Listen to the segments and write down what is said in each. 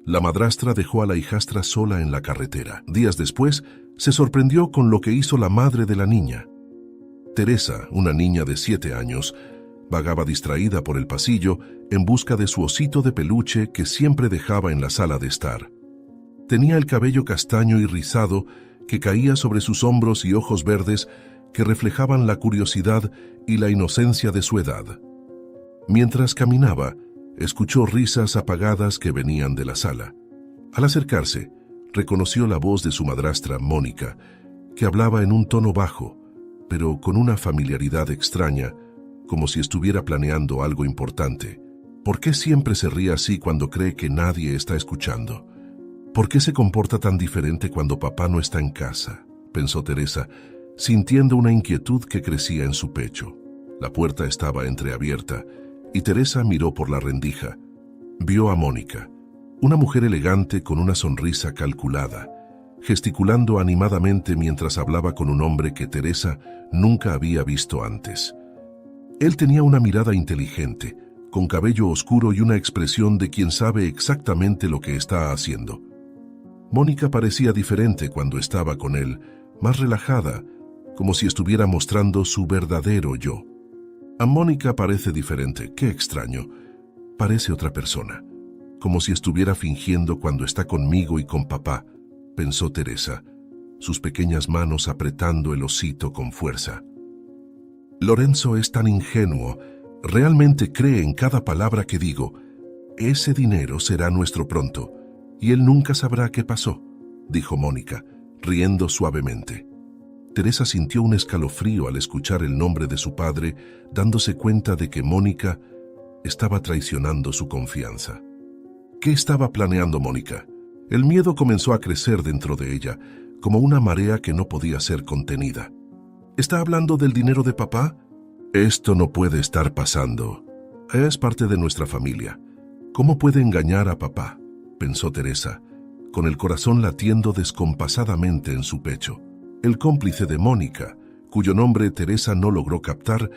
La madrastra dejó a la hijastra sola en la carretera. Días después, se sorprendió con lo que hizo la madre de la niña. Teresa, una niña de 7 años, vagaba distraída por el pasillo en busca de su osito de peluche que siempre dejaba en la sala de estar. Tenía el cabello castaño y rizado que caía sobre sus hombros y ojos verdes que reflejaban la curiosidad y la inocencia de su edad. Mientras caminaba, escuchó risas apagadas que venían de la sala. Al acercarse, reconoció la voz de su madrastra, Mónica, que hablaba en un tono bajo, pero con una familiaridad extraña, como si estuviera planeando algo importante. ¿Por qué siempre se ríe así cuando cree que nadie está escuchando? ¿Por qué se comporta tan diferente cuando papá no está en casa?, pensó Teresa, sintiendo una inquietud que crecía en su pecho. La puerta estaba entreabierta y Teresa miró por la rendija. Vio a Mónica, una mujer elegante con una sonrisa calculada, gesticulando animadamente mientras hablaba con un hombre que Teresa nunca había visto antes. Él tenía una mirada inteligente, con cabello oscuro y una expresión de quien sabe exactamente lo que está haciendo. Mónica parecía diferente cuando estaba con él, más relajada, como si estuviera mostrando su verdadero yo. A Mónica parece diferente, qué extraño. Parece otra persona, como si estuviera fingiendo cuando está conmigo y con papá, pensó Teresa, sus pequeñas manos apretando el osito con fuerza. Lorenzo es tan ingenuo, realmente cree en cada palabra que digo. Ese dinero será nuestro pronto, y él nunca sabrá qué pasó, dijo Mónica, riendo suavemente. Teresa sintió un escalofrío al escuchar el nombre de su padre, dándose cuenta de que Mónica estaba traicionando su confianza. ¿Qué estaba planeando Mónica? El miedo comenzó a crecer dentro de ella, como una marea que no podía ser contenida. ¿Está hablando del dinero de papá? Esto no puede estar pasando. Es parte de nuestra familia. ¿Cómo puede engañar a papá?, pensó Teresa, con el corazón latiendo descompasadamente en su pecho. El cómplice de Mónica, cuyo nombre Teresa no logró captar,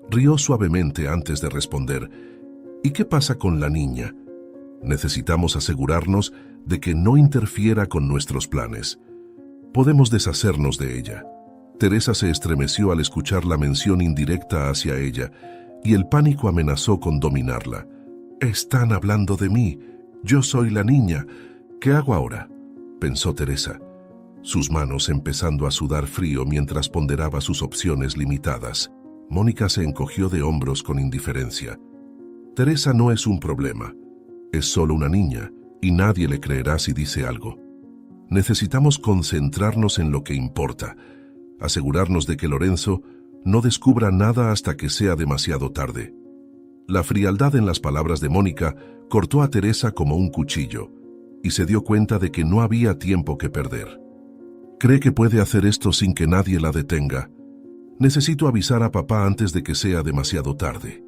rió suavemente antes de responder. ¿Y qué pasa con la niña? Necesitamos asegurarnos de que no interfiera con nuestros planes. Podemos deshacernos de ella. Teresa se estremeció al escuchar la mención indirecta hacia ella, y el pánico amenazó con dominarla. «Están hablando de mí. Yo soy la niña. ¿Qué hago ahora?», pensó Teresa, sus manos empezando a sudar frío mientras ponderaba sus opciones limitadas. Mónica se encogió de hombros con indiferencia. Teresa no es un problema. Es solo una niña, y nadie le creerá si dice algo. Necesitamos concentrarnos en lo que importa, asegurarnos de que Lorenzo no descubra nada hasta que sea demasiado tarde. La frialdad en las palabras de Mónica cortó a Teresa como un cuchillo, y se dio cuenta de que no había tiempo que perder. Cree que puede hacer esto sin que nadie la detenga. Necesito avisar a papá antes de que sea demasiado tarde,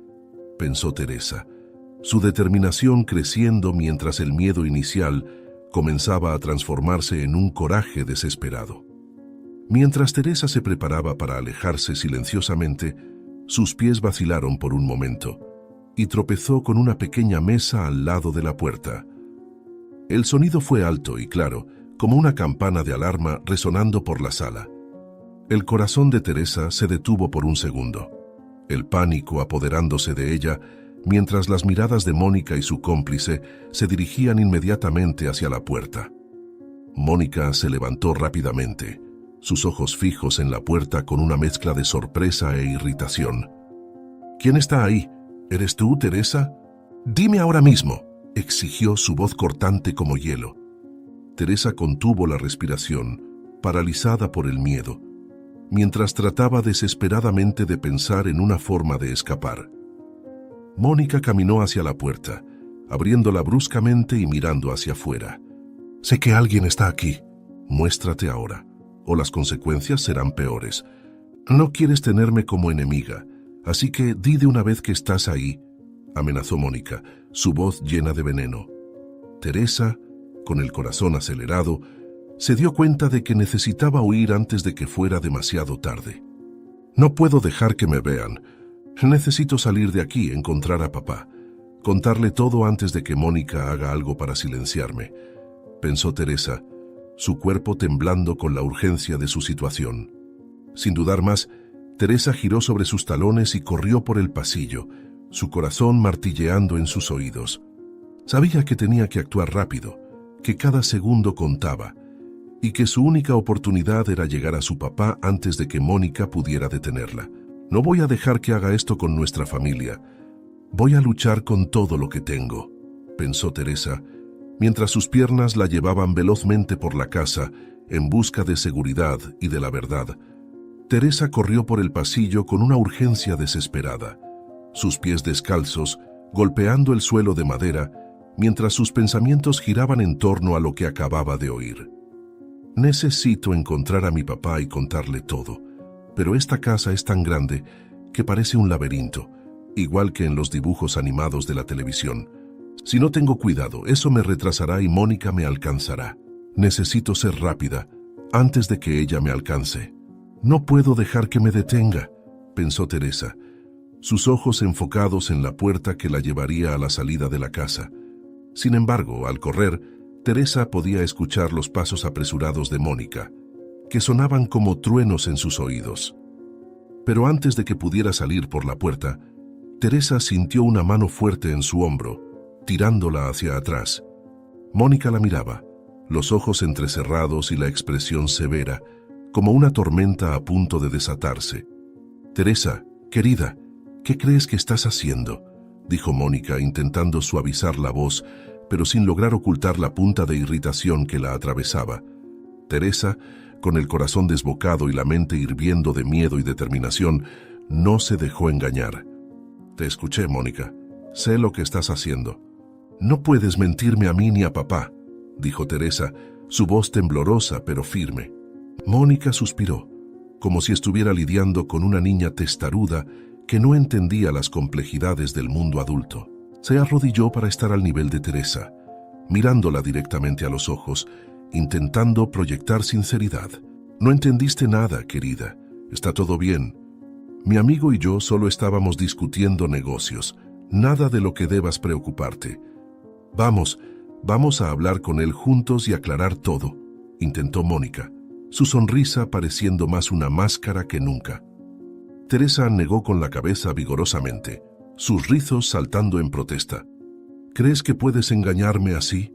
pensó Teresa, su determinación creciendo mientras el miedo inicial comenzaba a transformarse en un coraje desesperado. Mientras Teresa se preparaba para alejarse silenciosamente, sus pies vacilaron por un momento y tropezó con una pequeña mesa al lado de la puerta. El sonido fue alto y claro, como una campana de alarma resonando por la sala. El corazón de Teresa se detuvo por un segundo, el pánico apoderándose de ella, mientras las miradas de Mónica y su cómplice se dirigían inmediatamente hacia la puerta. Mónica se levantó rápidamente, sus ojos fijos en la puerta con una mezcla de sorpresa e irritación. «¿Quién está ahí? ¿Eres tú, Teresa? Dime ahora mismo», exigió su voz cortante como hielo. Teresa contuvo la respiración, paralizada por el miedo, mientras trataba desesperadamente de pensar en una forma de escapar. Mónica caminó hacia la puerta, abriéndola bruscamente y mirando hacia afuera. «Sé que alguien está aquí. Muéstrate ahora, o las consecuencias serán peores. No quieres tenerme como enemiga, así que di de una vez que estás ahí», amenazó Mónica, su voz llena de veneno. Teresa, con el corazón acelerado, se dio cuenta de que necesitaba huir antes de que fuera demasiado tarde. «No puedo dejar que me vean. Necesito salir de aquí, encontrar a papá. Contarle todo antes de que Mónica haga algo para silenciarme, pensó Teresa, su cuerpo temblando con la urgencia de su situación. Sin dudar más, Teresa giró sobre sus talones y corrió por el pasillo, su corazón martilleando en sus oídos. Sabía que tenía que actuar rápido, que cada segundo contaba, y que su única oportunidad era llegar a su papá antes de que Mónica pudiera detenerla. No voy a dejar que haga esto con nuestra familia. Voy a luchar con todo lo que tengo, pensó Teresa, mientras sus piernas la llevaban velozmente por la casa en busca de seguridad y de la verdad. Teresa corrió por el pasillo con una urgencia desesperada, sus pies descalzos, golpeando el suelo de madera, mientras sus pensamientos giraban en torno a lo que acababa de oír. Necesito encontrar a mi papá y contarle todo, pero esta casa es tan grande que parece un laberinto, igual que en los dibujos animados de la televisión. Si no tengo cuidado, eso me retrasará y Mónica me alcanzará. Necesito ser rápida, antes de que ella me alcance. No puedo dejar que me detenga, pensó Teresa, sus ojos enfocados en la puerta que la llevaría a la salida de la casa. Sin embargo, al correr, Teresa podía escuchar los pasos apresurados de Mónica, que sonaban como truenos en sus oídos. Pero antes de que pudiera salir por la puerta, Teresa sintió una mano fuerte en su hombro, tirándola hacia atrás. Mónica la miraba, los ojos entrecerrados y la expresión severa, como una tormenta a punto de desatarse. «Teresa, querida, ¿qué crees que estás haciendo?», dijo Mónica, intentando suavizar la voz, pero sin lograr ocultar la punta de irritación que la atravesaba. Teresa, con el corazón desbocado y la mente hirviendo de miedo y determinación, no se dejó engañar. «Te escuché, Mónica. Sé lo que estás haciendo». «No puedes mentirme a mí ni a papá», dijo Teresa, su voz temblorosa pero firme. Mónica suspiró, como si estuviera lidiando con una niña testaruda que no entendía las complejidades del mundo adulto. Se arrodilló para estar al nivel de Teresa, mirándola directamente a los ojos, intentando proyectar sinceridad. «No entendiste nada, querida. Está todo bien. Mi amigo y yo solo estábamos discutiendo negocios. Nada de lo que debas preocuparte. Vamos a hablar con él juntos y aclarar todo», intentó Mónica, su sonrisa pareciendo más una máscara que nunca. Teresa negó con la cabeza vigorosamente, sus rizos saltando en protesta. «¿Crees que puedes engañarme así?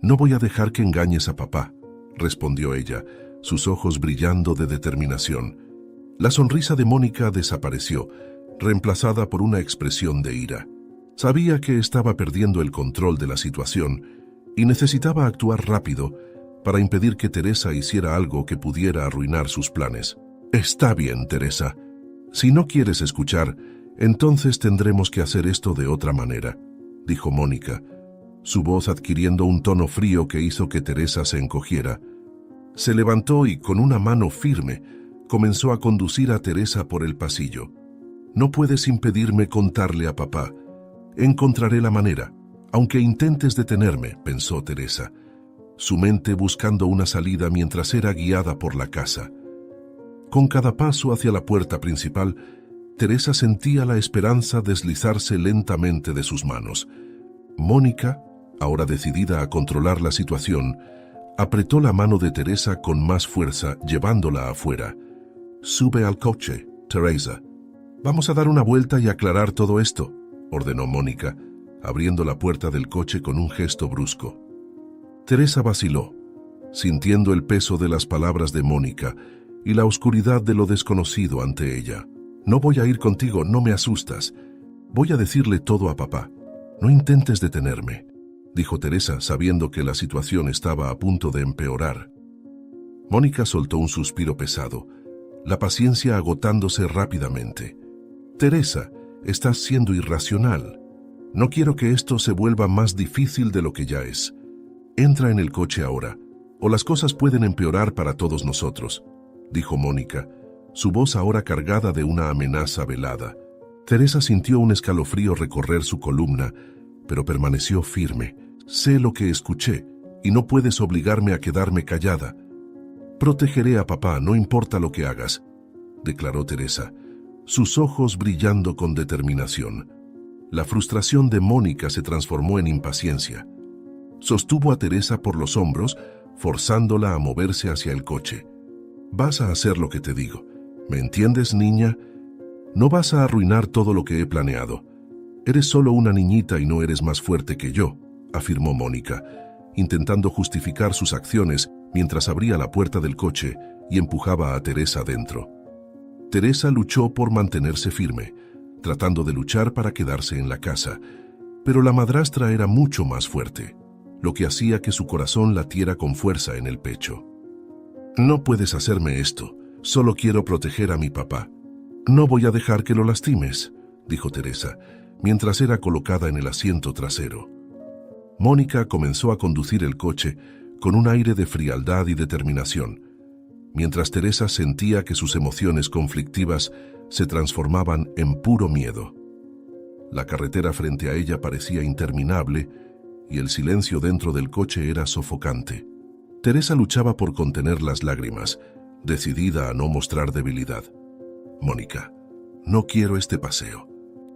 No voy a dejar que engañes a papá», respondió ella, sus ojos brillando de determinación. La sonrisa de Mónica desapareció, reemplazada por una expresión de ira. Sabía que estaba perdiendo el control de la situación y necesitaba actuar rápido para impedir que Teresa hiciera algo que pudiera arruinar sus planes. «Está bien, Teresa. Si no quieres escuchar, entonces tendremos que hacer esto de otra manera», dijo Mónica, su voz adquiriendo un tono frío que hizo que Teresa se encogiera. Se levantó y con una mano firme comenzó a conducir a Teresa por el pasillo. «No puedes impedirme contarle a papá. Encontraré la manera, aunque intentes detenerme», pensó Teresa, su mente buscando una salida mientras era guiada por la casa. Con cada paso hacia la puerta principal, Teresa sentía la esperanza deslizarse lentamente de sus manos. Mónica, ahora decidida a controlar la situación, apretó la mano de Teresa con más fuerza, llevándola afuera. «Sube al coche, Teresa. Vamos a dar una vuelta y aclarar todo esto», ordenó Mónica, abriendo la puerta del coche con un gesto brusco. Teresa vaciló, sintiendo el peso de las palabras de Mónica y la oscuridad de lo desconocido ante ella. «No voy a ir contigo, no me asustas. Voy a decirle todo a papá. No intentes detenerme», dijo Teresa, sabiendo que la situación estaba a punto de empeorar. Mónica soltó un suspiro pesado, la paciencia agotándose rápidamente. «Teresa, estás siendo irracional. No quiero que esto se vuelva más difícil de lo que ya es. Entra en el coche ahora, o las cosas pueden empeorar para todos nosotros», dijo Mónica, su voz ahora cargada de una amenaza velada. Teresa sintió un escalofrío recorrer su columna, pero permaneció firme. «Sé lo que escuché, y no puedes obligarme a quedarme callada. Protegeré a papá, no importa lo que hagas», declaró Teresa, sus ojos brillando con determinación. La frustración de Mónica se transformó en impaciencia. Sostuvo a Teresa por los hombros, forzándola a moverse hacia el coche. «Vas a hacer lo que te digo. ¿Me entiendes, niña? No vas a arruinar todo lo que he planeado. Eres solo una niñita y no eres más fuerte que yo», afirmó Mónica, intentando justificar sus acciones mientras abría la puerta del coche y empujaba a Teresa dentro. Teresa luchó por mantenerse firme, tratando de luchar para quedarse en la casa, pero la madrastra era mucho más fuerte, lo que hacía que su corazón latiera con fuerza en el pecho. «No puedes hacerme esto, solo quiero proteger a mi papá». «No voy a dejar que lo lastimes», dijo Teresa, mientras era colocada en el asiento trasero. Mónica comenzó a conducir el coche con un aire de frialdad y determinación, mientras Teresa sentía que sus emociones conflictivas se transformaban en puro miedo. La carretera frente a ella parecía interminable y el silencio dentro del coche era sofocante. Teresa luchaba por contener las lágrimas, decidida a no mostrar debilidad. «Mónica, no quiero este paseo.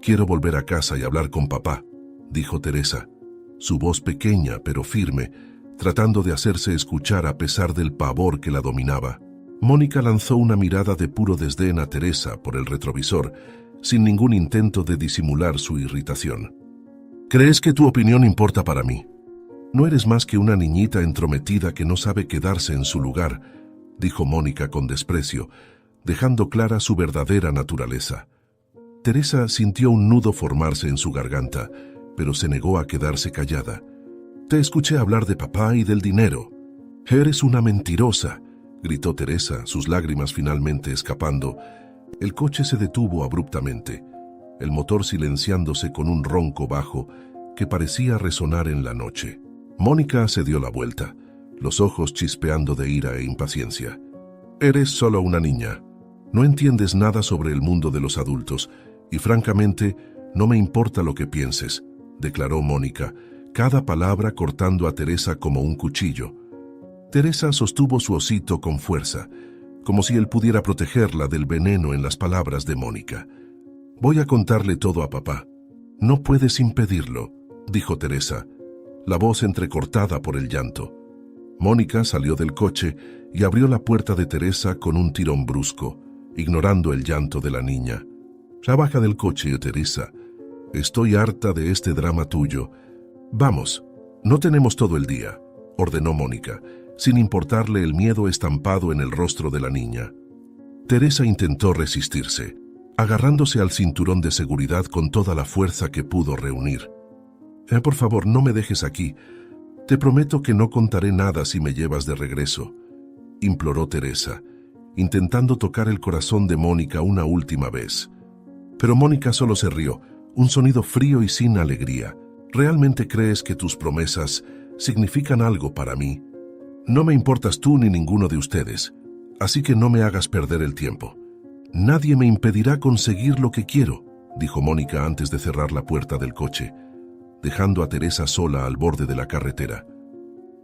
Quiero volver a casa y hablar con papá», dijo Teresa, su voz pequeña pero firme, tratando de hacerse escuchar a pesar del pavor que la dominaba. Mónica lanzó una mirada de puro desdén a Teresa por el retrovisor, sin ningún intento de disimular su irritación. «¿Crees que tu opinión importa para mí? No eres más que una niñita entrometida que no sabe quedarse en su lugar», dijo Mónica con desprecio, dejando clara su verdadera naturaleza. Teresa sintió un nudo formarse en su garganta, pero se negó a quedarse callada. «Te escuché hablar de papá y del dinero». «Eres una mentirosa», gritó Teresa, sus lágrimas finalmente escapando. El coche se detuvo abruptamente, el motor silenciándose con un ronco bajo que parecía resonar en la noche. Mónica se dio la vuelta, los ojos chispeando de ira e impaciencia. «Eres solo una niña. No entiendes nada sobre el mundo de los adultos y francamente no me importa lo que pienses», declaró Mónica, cada palabra cortando a Teresa como un cuchillo. Teresa sostuvo su osito con fuerza, como si él pudiera protegerla del veneno en las palabras de Mónica. «Voy a contarle todo a papá». «No puedes impedirlo», dijo Teresa, la voz entrecortada por el llanto. Mónica salió del coche y abrió la puerta de Teresa con un tirón brusco, ignorando el llanto de la niña. «Ya baja del coche, Teresa. Estoy harta de este drama tuyo. Vamos, no tenemos todo el día», ordenó Mónica, sin importarle el miedo estampado en el rostro de la niña. Teresa intentó resistirse, agarrándose al cinturón de seguridad con toda la fuerza que pudo reunir. «Por favor, no me dejes aquí. Te prometo que no contaré nada si me llevas de regreso», imploró Teresa, intentando tocar el corazón de Mónica una última vez. Pero Mónica solo se rió, un sonido frío y sin alegría. «¿Realmente crees que tus promesas significan algo para mí? No me importas tú ni ninguno de ustedes, así que no me hagas perder el tiempo. Nadie me impedirá conseguir lo que quiero», dijo Mónica antes de cerrar la puerta del coche, dejando a Teresa sola al borde de la carretera.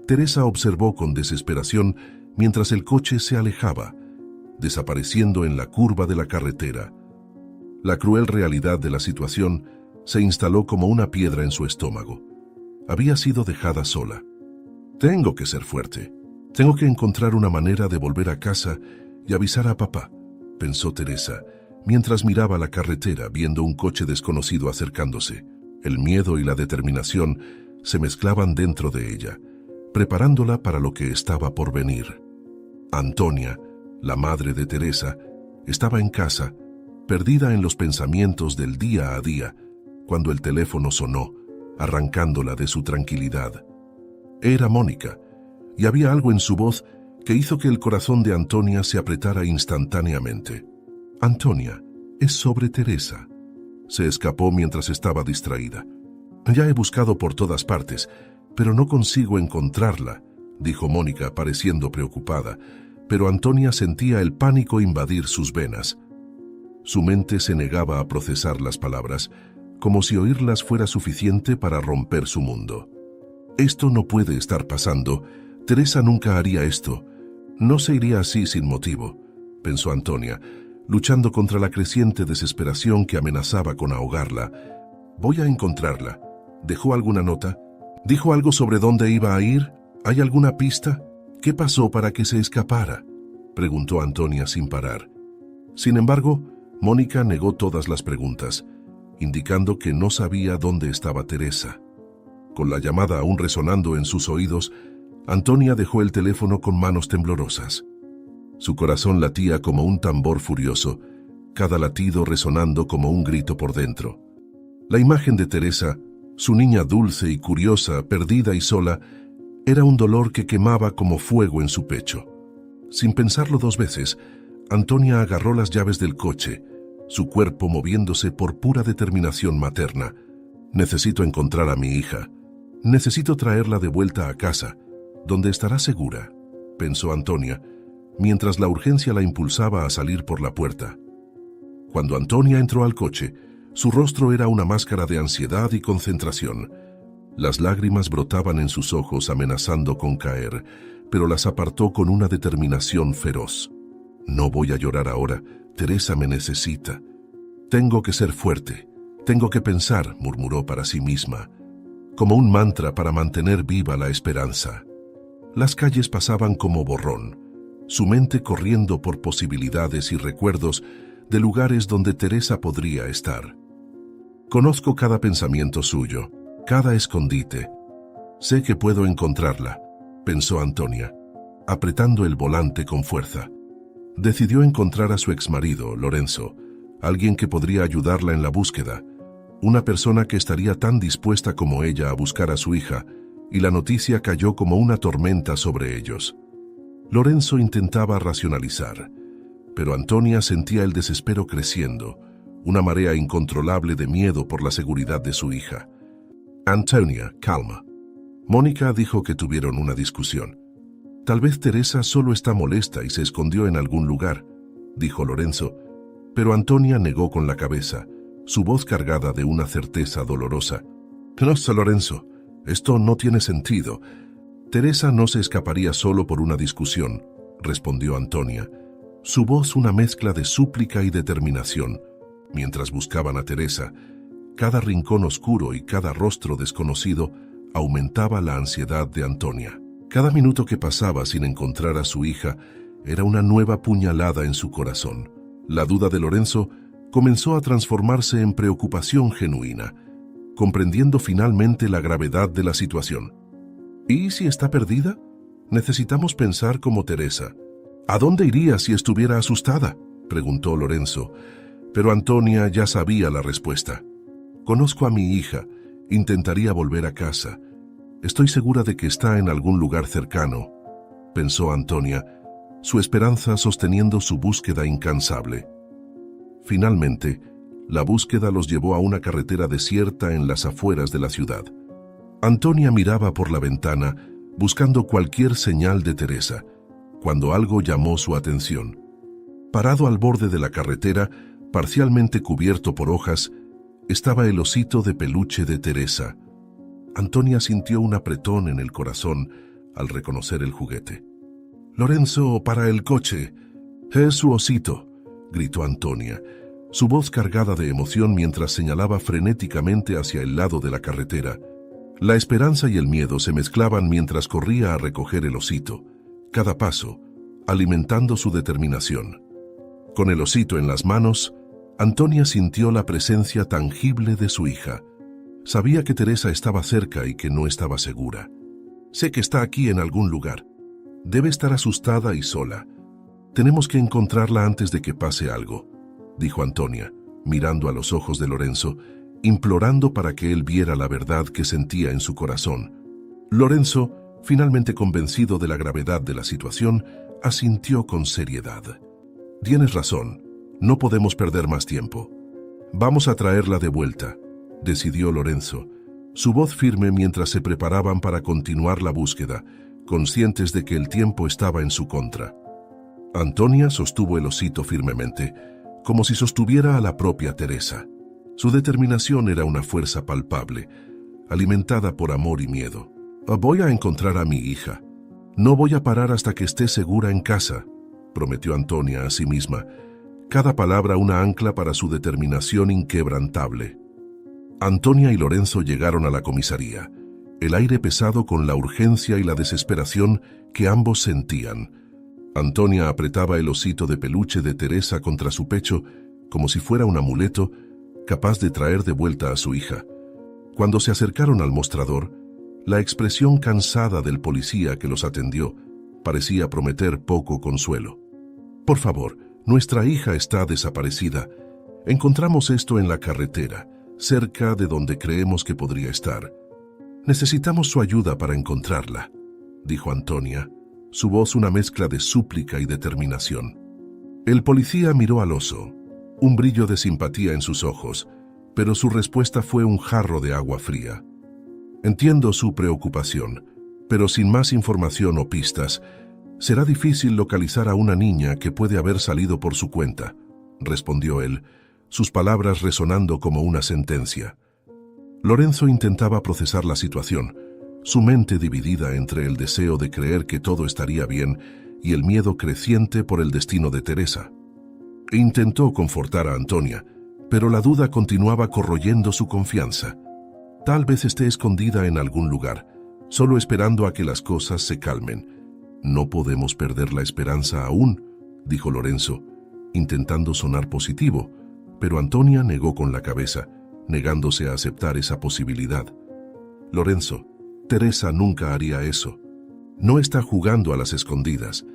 Teresa observó con desesperación mientras el coche se alejaba, desapareciendo en la curva de la carretera. La cruel realidad de la situación se instaló como una piedra en su estómago. Había sido dejada sola. «Tengo que ser fuerte. Tengo que encontrar una manera de volver a casa y avisar a papá», pensó Teresa, mientras miraba la carretera viendo un coche desconocido acercándose. El miedo y la determinación se mezclaban dentro de ella, preparándola para lo que estaba por venir. Antonia, la madre de Teresa, estaba en casa, perdida en los pensamientos del día a día, cuando el teléfono sonó, arrancándola de su tranquilidad. Era Mónica, y había algo en su voz que hizo que el corazón de Antonia se apretara instantáneamente. «Antonia, es sobre Teresa». Se escapó mientras estaba distraída. «Ya he buscado por todas partes, pero no consigo encontrarla», dijo Mónica pareciendo preocupada, pero Antonia sentía el pánico invadir sus venas. Su mente se negaba a procesar las palabras, como si oírlas fuera suficiente para romper su mundo. «Esto no puede estar pasando. Teresa nunca haría esto. No se iría así sin motivo», pensó Antonia, luchando contra la creciente desesperación que amenazaba con ahogarla. Voy a encontrarla. ¿Dejó alguna nota? ¿Dijo algo sobre dónde iba a ir? ¿Hay alguna pista? ¿Qué pasó para que se escapara?, preguntó Antonia sin parar. Sin embargo, Mónica negó todas las preguntas, indicando que no sabía dónde estaba Teresa. Con la llamada aún resonando en sus oídos, Antonia dejó el teléfono con manos temblorosas. Su corazón latía como un tambor furioso, cada latido resonando como un grito por dentro. La imagen de Teresa, su niña dulce y curiosa, perdida y sola, era un dolor que quemaba como fuego en su pecho. Sin pensarlo dos veces, Antonia agarró las llaves del coche, su cuerpo moviéndose por pura determinación materna. Necesito encontrar a mi hija. Necesito traerla de vuelta a casa, donde estará segura, pensó Antonia, mientras la urgencia la impulsaba a salir por la puerta. Cuando Antonia entró al coche, su rostro era una máscara de ansiedad y concentración. Las lágrimas brotaban en sus ojos amenazando con caer, pero las apartó con una determinación feroz. No voy a llorar ahora, Teresa me necesita. Tengo que ser fuerte, tengo que pensar, murmuró para sí misma, como un mantra para mantener viva la esperanza. Las calles pasaban como borrón, su mente corriendo por posibilidades y recuerdos de lugares donde Teresa podría estar. Conozco cada pensamiento suyo, cada escondite. Sé que puedo encontrarla, pensó Antonia, apretando el volante con fuerza. Decidió encontrar a su exmarido, Lorenzo, alguien que podría ayudarla en la búsqueda, una persona que estaría tan dispuesta como ella a buscar a su hija, y la noticia cayó como una tormenta sobre ellos. Lorenzo intentaba racionalizar, pero Antonia sentía el desespero creciendo, una marea incontrolable de miedo por la seguridad de su hija. Antonia, calma. Mónica dijo que tuvieron una discusión. Tal vez Teresa solo está molesta y se escondió en algún lugar, dijo Lorenzo, pero Antonia negó con la cabeza, su voz cargada de una certeza dolorosa. No, Lorenzo, esto no tiene sentido. Teresa no se escaparía solo por una discusión, respondió Antonia, su voz una mezcla de súplica y determinación. Mientras buscaban a Teresa, cada rincón oscuro y cada rostro desconocido aumentaba la ansiedad de Antonia. Cada minuto que pasaba sin encontrar a su hija era una nueva puñalada en su corazón. La duda de Lorenzo comenzó a transformarse en preocupación genuina, comprendiendo finalmente la gravedad de la situación. ¿Y si está perdida? Necesitamos pensar como Teresa. ¿A dónde iría si estuviera asustada?, preguntó Lorenzo, pero Antonia ya sabía la respuesta. Conozco a mi hija, intentaría volver a casa. Estoy segura de que está en algún lugar cercano, pensó Antonia, su esperanza sosteniendo su búsqueda incansable. Finalmente, la búsqueda los llevó a una carretera desierta en las afueras de la ciudad. Antonia miraba por la ventana, buscando cualquier señal de Teresa, cuando algo llamó su atención. Parado al borde de la carretera, parcialmente cubierto por hojas, estaba el osito de peluche de Teresa. Antonia sintió un apretón en el corazón al reconocer el juguete. «Lorenzo, para el coche. Es su osito», gritó Antonia, su voz cargada de emoción mientras señalaba frenéticamente hacia el lado de la carretera. La esperanza y el miedo se mezclaban mientras corría a recoger el osito, cada paso, alimentando su determinación. Con el osito en las manos, Antonia sintió la presencia tangible de su hija. Sabía que Teresa estaba cerca y que no estaba segura. «Sé que está aquí en algún lugar. Debe estar asustada y sola. Tenemos que encontrarla antes de que pase algo», dijo Antonia, mirando a los ojos de Lorenzo, implorando para que él viera la verdad que sentía en su corazón. Lorenzo, finalmente convencido de la gravedad de la situación, asintió con seriedad. «Tienes razón, no podemos perder más tiempo. Vamos a traerla de vuelta», decidió Lorenzo, su voz firme mientras se preparaban para continuar la búsqueda, conscientes de que el tiempo estaba en su contra. Antonia sostuvo el osito firmemente, como si sostuviera a la propia Teresa. Su determinación era una fuerza palpable, alimentada por amor y miedo. «Voy a encontrar a mi hija. No voy a parar hasta que esté segura en casa», prometió Antonia a sí misma, cada palabra una ancla para su determinación inquebrantable. Antonia y Lorenzo llegaron a la comisaría, el aire pesado con la urgencia y la desesperación que ambos sentían. Antonia apretaba el osito de peluche de Teresa contra su pecho como si fuera un amuleto capaz de traer de vuelta a su hija. Cuando se acercaron al mostrador, la expresión cansada del policía que los atendió parecía prometer poco consuelo. «Por favor, nuestra hija está desaparecida. Encontramos esto en la carretera, cerca de donde creemos que podría estar. Necesitamos su ayuda para encontrarla», dijo Antonia, su voz una mezcla de súplica y determinación. El policía miró al oso, un brillo de simpatía en sus ojos, pero su respuesta fue un jarro de agua fría. «Entiendo su preocupación, pero sin más información o pistas, será difícil localizar a una niña que puede haber salido por su cuenta», respondió él, sus palabras resonando como una sentencia. Lorenzo intentaba procesar la situación, su mente dividida entre el deseo de creer que todo estaría bien y el miedo creciente por el destino de Teresa. Intentó confortar a Antonia, pero la duda continuaba corroyendo su confianza. «Tal vez esté escondida en algún lugar, solo esperando a que las cosas se calmen. No podemos perder la esperanza aún», dijo Lorenzo, intentando sonar positivo, pero Antonia negó con la cabeza, negándose a aceptar esa posibilidad. «Lorenzo, Teresa nunca haría eso. No está jugando a las escondidas.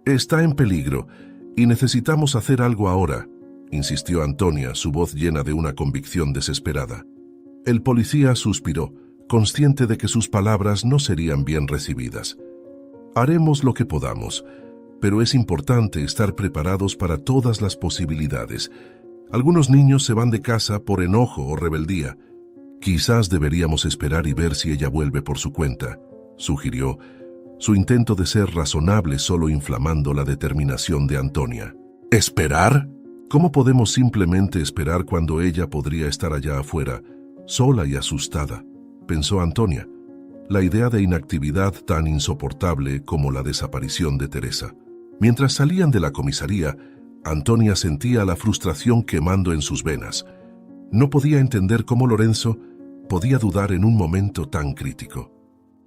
Está en peligro y necesitamos hacer algo ahora», insistió Antonia, su voz llena de una convicción desesperada. El policía suspiró, consciente de que sus palabras no serían bien recibidas. «Haremos lo que podamos, pero es importante estar preparados para todas las posibilidades. Algunos niños se van de casa por enojo o rebeldía. Quizás deberíamos esperar y ver si ella vuelve por su cuenta», sugirió, su intento de ser razonable solo inflamando la determinación de Antonia. «¿Esperar? ¿Cómo podemos simplemente esperar cuando ella podría estar allá afuera, sola y asustada?», pensó Antonia, la idea de inactividad tan insoportable como la desaparición de Teresa. Mientras salían de la comisaría, Antonia sentía la frustración quemando en sus venas. No podía entender cómo Lorenzo podía dudar en un momento tan crítico.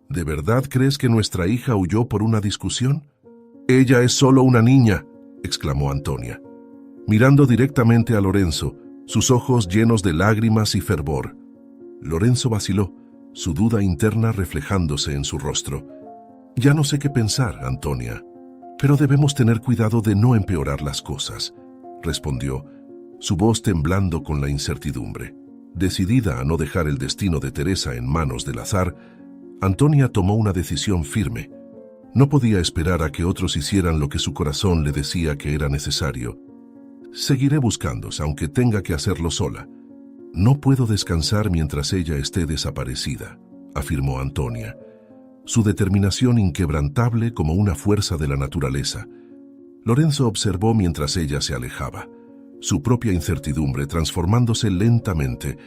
«¿De verdad crees que nuestra hija huyó por una discusión?» «Ella es solo una niña», exclamó Antonia, mirando directamente a Lorenzo, sus ojos llenos de lágrimas y fervor. Lorenzo vaciló, su duda interna reflejándose en su rostro. «Ya no sé qué pensar, Antonia, pero debemos tener cuidado de no empeorar las cosas», respondió, su voz temblando con la incertidumbre. Decidida a no dejar el destino de Teresa en manos del azar, Antonia tomó una decisión firme. No podía esperar a que otros hicieran lo que su corazón le decía que era necesario. «Seguiré buscándose, aunque tenga que hacerlo sola. No puedo descansar mientras ella esté desaparecida», afirmó Antonia, su determinación inquebrantable como una fuerza de la naturaleza. Lorenzo observó mientras ella se alejaba, su propia incertidumbre transformándose lentamente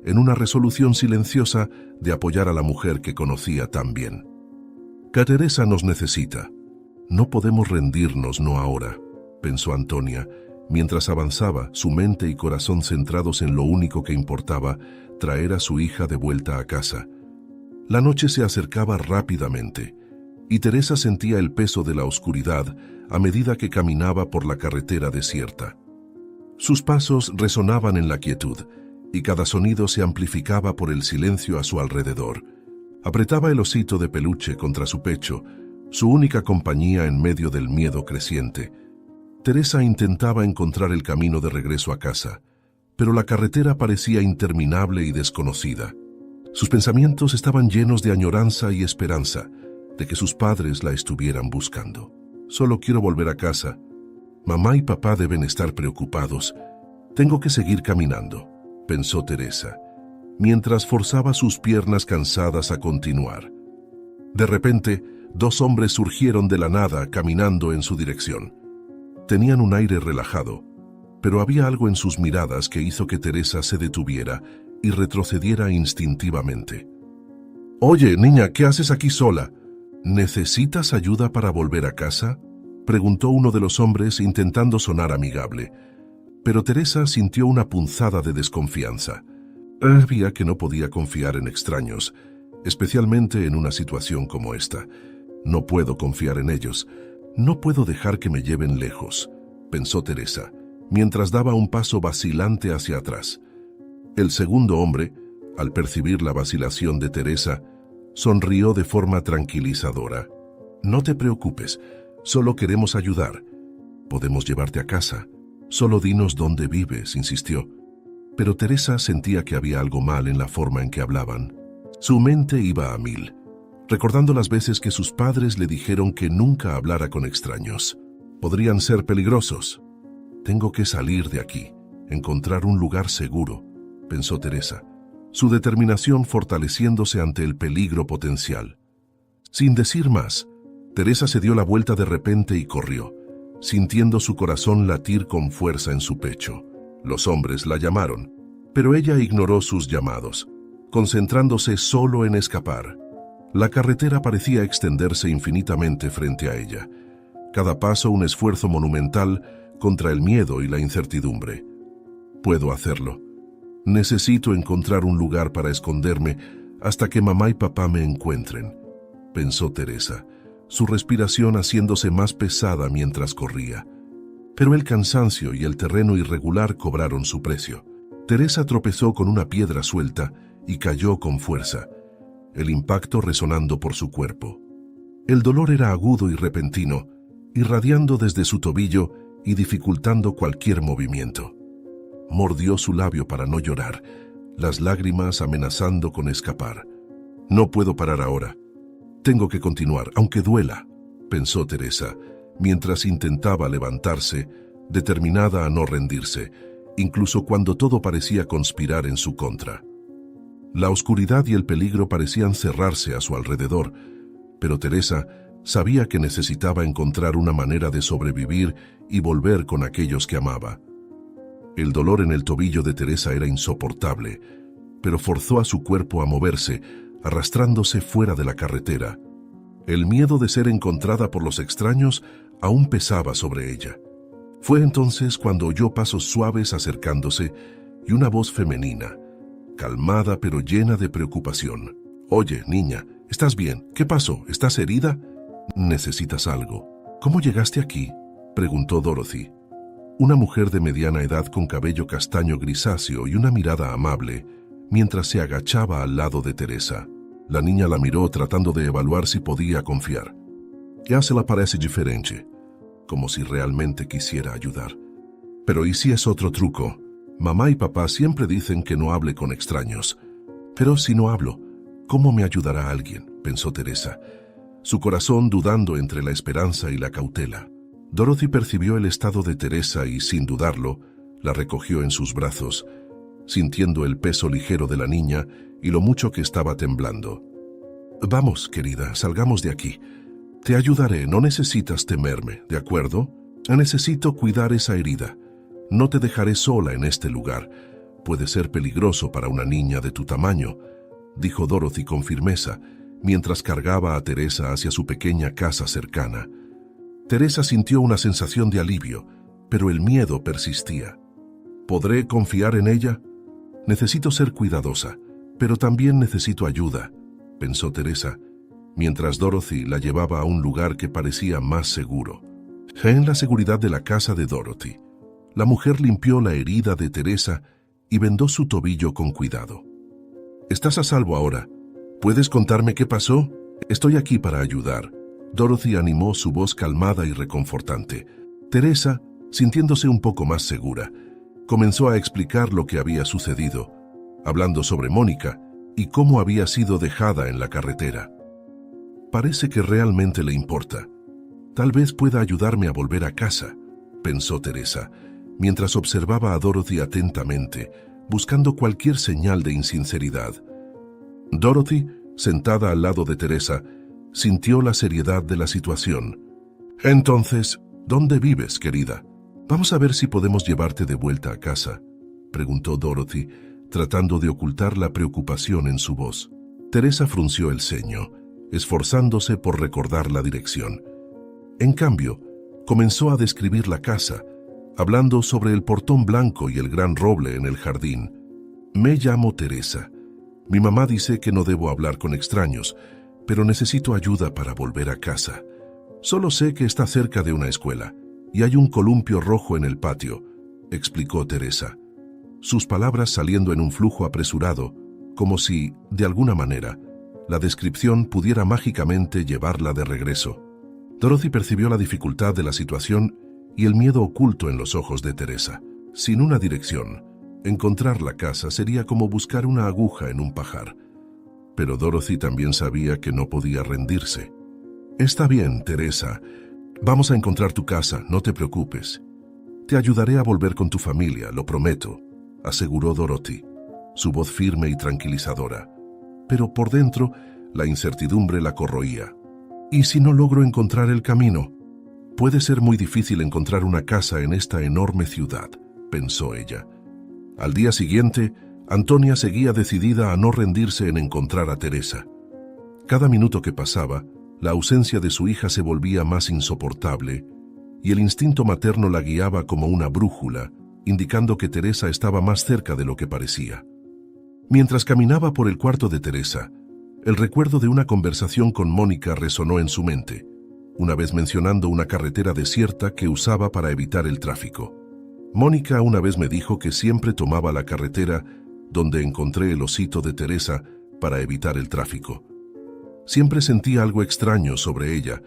en una resolución silenciosa de apoyar a la mujer que conocía tan bien. «Teresa nos necesita. No podemos rendirnos, no ahora», pensó Antonia, mientras avanzaba, su mente y corazón centrados en lo único que importaba, traer a su hija de vuelta a casa. La noche se acercaba rápidamente, y Teresa sentía el peso de la oscuridad a medida que caminaba por la carretera desierta. Sus pasos resonaban en la quietud, y cada sonido se amplificaba por el silencio a su alrededor. Apretaba el osito de peluche contra su pecho, su única compañía en medio del miedo creciente. Teresa intentaba encontrar el camino de regreso a casa, pero la carretera parecía interminable y desconocida. Sus pensamientos estaban llenos de añoranza y esperanza de que sus padres la estuvieran buscando. «Solo quiero volver a casa. Mamá y papá deben estar preocupados. Tengo que seguir caminando», pensó Teresa, mientras forzaba sus piernas cansadas a continuar. De repente, dos hombres surgieron de la nada caminando en su dirección. Tenían un aire relajado, pero había algo en sus miradas que hizo que Teresa se detuviera y retrocediera instintivamente. «Oye, niña, ¿qué haces aquí sola? ¿Necesitas ayuda para volver a casa?», preguntó uno de los hombres intentando sonar amigable. Pero Teresa sintió una punzada de desconfianza. Sabía que no podía confiar en extraños, especialmente en una situación como esta. No puedo confiar en ellos. No puedo dejar que me lleven lejos, pensó Teresa, mientras daba un paso vacilante hacia atrás. El segundo hombre, al percibir la vacilación de Teresa, sonrió de forma tranquilizadora. No te preocupes, solo queremos ayudar. Podemos llevarte a casa. Solo dinos dónde vives, insistió. Pero Teresa sentía que había algo mal en la forma en que hablaban. Su mente iba a mil, recordando las veces que sus padres le dijeron que nunca hablara con extraños. Podrían ser peligrosos. Tengo que salir de aquí, encontrar un lugar seguro, pensó Teresa, su determinación fortaleciéndose ante el peligro potencial. Sin decir más, Teresa se dio la vuelta de repente y corrió, sintiendo su corazón latir con fuerza en su pecho. Los hombres la llamaron, pero ella ignoró sus llamados, concentrándose solo en escapar. La carretera parecía extenderse infinitamente frente a ella. Cada paso un esfuerzo monumental contra el miedo y la incertidumbre. Puedo hacerlo. Necesito encontrar un lugar para esconderme hasta que mamá y papá me encuentren, pensó Teresa, su respiración haciéndose más pesada mientras corría. Pero el cansancio y el terreno irregular cobraron su precio. Teresa tropezó con una piedra suelta y cayó con fuerza, el impacto resonando por su cuerpo. El dolor era agudo y repentino, irradiando desde su tobillo y dificultando cualquier movimiento. Mordió su labio para no llorar, las lágrimas amenazando con escapar. No puedo parar ahora. Tengo que continuar, aunque duela, pensó Teresa, mientras intentaba levantarse, determinada a no rendirse, incluso cuando todo parecía conspirar en su contra. La oscuridad y el peligro parecían cerrarse a su alrededor, pero Teresa sabía que necesitaba encontrar una manera de sobrevivir y volver con aquellos que amaba. El dolor en el tobillo de Teresa era insoportable, pero forzó a su cuerpo a moverse, arrastrándose fuera de la carretera. El miedo de ser encontrada por los extraños aún pesaba sobre ella. Fue entonces cuando oyó pasos suaves acercándose y una voz femenina, calmada pero llena de preocupación. «Oye, niña, ¿estás bien? ¿Qué pasó? ¿Estás herida? ¿Necesitas algo? ¿Cómo llegaste aquí?», preguntó Dorothy. Una mujer de mediana edad con cabello castaño grisáceo y una mirada amable, mientras se agachaba al lado de Teresa. La niña la miró tratando de evaluar si podía confiar. Ya se la parece diferente, como si realmente quisiera ayudar. Pero ¿y si es otro truco? Mamá y papá siempre dicen que no hable con extraños. Pero si no hablo, ¿cómo me ayudará alguien?, pensó Teresa, su corazón dudando entre la esperanza y la cautela. Dorothy percibió el estado de Teresa y, sin dudarlo, la recogió en sus brazos, sintiendo el peso ligero de la niña y lo mucho que estaba temblando. «Vamos, querida, salgamos de aquí. Te ayudaré, no necesitas temerme, ¿de acuerdo? Necesito cuidar esa herida. No te dejaré sola en este lugar. Puede ser peligroso para una niña de tu tamaño», dijo Dorothy con firmeza, mientras cargaba a Teresa hacia su pequeña casa cercana. Teresa sintió una sensación de alivio, pero el miedo persistía. ¿Podré confiar en ella? Necesito ser cuidadosa, pero también necesito ayuda, pensó Teresa, mientras Dorothy la llevaba a un lugar que parecía más seguro. En la seguridad de la casa de Dorothy, la mujer limpió la herida de Teresa y vendó su tobillo con cuidado. «Estás a salvo ahora. ¿Puedes contarme qué pasó? Estoy aquí para ayudar», Dorothy animó su voz calmada y reconfortante. Teresa, sintiéndose un poco más segura, comenzó a explicar lo que había sucedido, hablando sobre Mónica y cómo había sido dejada en la carretera. «Parece que realmente le importa. Tal vez pueda ayudarme a volver a casa», pensó Teresa, mientras observaba a Dorothy atentamente, buscando cualquier señal de insinceridad. Dorothy, sentada al lado de Teresa, sintió la seriedad de la situación. «Entonces, ¿dónde vives, querida? Vamos a ver si podemos llevarte de vuelta a casa», preguntó Dorothy, tratando de ocultar la preocupación en su voz. Teresa frunció el ceño, esforzándose por recordar la dirección. En cambio, comenzó a describir la casa, hablando sobre el portón blanco y el gran roble en el jardín. Me llamo Teresa. Mi mamá dice que no debo hablar con extraños, pero necesito ayuda para volver a casa. Solo sé que está cerca de una escuela y hay un columpio rojo en el patio, explicó Teresa. Sus palabras saliendo en un flujo apresurado, como si, de alguna manera, la descripción pudiera mágicamente llevarla de regreso. Dorothy percibió la dificultad de la situación y el miedo oculto en los ojos de Teresa. Sin una dirección, encontrar la casa sería como buscar una aguja en un pajar. Pero Dorothy también sabía que no podía rendirse. «Está bien, Teresa. Vamos a encontrar tu casa, no te preocupes. Te ayudaré a volver con tu familia, lo prometo», aseguró Dorothy, su voz firme y tranquilizadora. Pero por dentro, la incertidumbre la corroía. «¿Y si no logro encontrar el camino? Puede ser muy difícil encontrar una casa en esta enorme ciudad», pensó ella. Al día siguiente, Antonia seguía decidida a no rendirse en encontrar a Teresa. Cada minuto que pasaba, la ausencia de su hija se volvía más insoportable y el instinto materno la guiaba como una brújula, indicando que Teresa estaba más cerca de lo que parecía. Mientras caminaba por el cuarto de Teresa, el recuerdo de una conversación con Mónica resonó en su mente, una vez mencionando una carretera desierta que usaba para evitar el tráfico. Mónica una vez me dijo que siempre tomaba la carretera donde encontré el osito de Teresa para evitar el tráfico. Siempre sentía algo extraño sobre ella,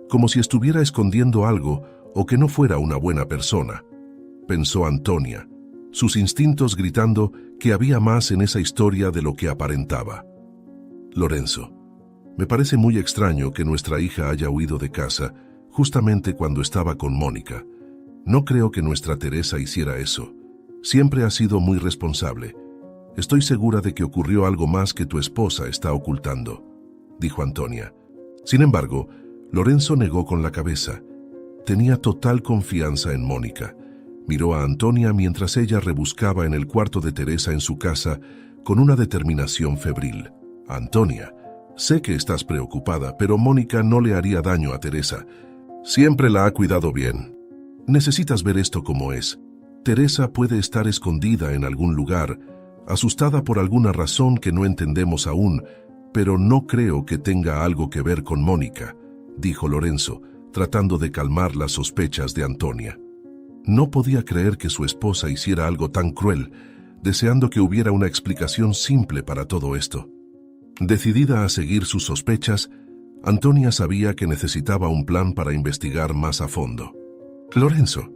como si estuviera escondiendo algo o que no fuera una buena persona, pensó Antonia, sus instintos gritando que había más en esa historia de lo que aparentaba. Lorenzo, me parece muy extraño que nuestra hija haya huido de casa justamente cuando estaba con Mónica. No creo que nuestra Teresa hiciera eso. Siempre ha sido muy responsable. Estoy segura de que ocurrió algo más que tu esposa está ocultando, dijo Antonia. Sin embargo, Lorenzo negó con la cabeza. Tenía total confianza en Mónica. Miró a Antonia mientras ella rebuscaba en el cuarto de Teresa en su casa con una determinación febril. Antonia, sé que estás preocupada, pero Mónica no le haría daño a Teresa. Siempre la ha cuidado bien. Necesitas ver esto como es. Teresa puede estar escondida en algún lugar, asustada por alguna razón que no entendemos aún, pero no creo que tenga algo que ver con Mónica, dijo Lorenzo, tratando de calmar las sospechas de Antonia. No podía creer que su esposa hiciera algo tan cruel, deseando que hubiera una explicación simple para todo esto. Decidida a seguir sus sospechas, Antonia sabía que necesitaba un plan para investigar más a fondo. «Lorenzo,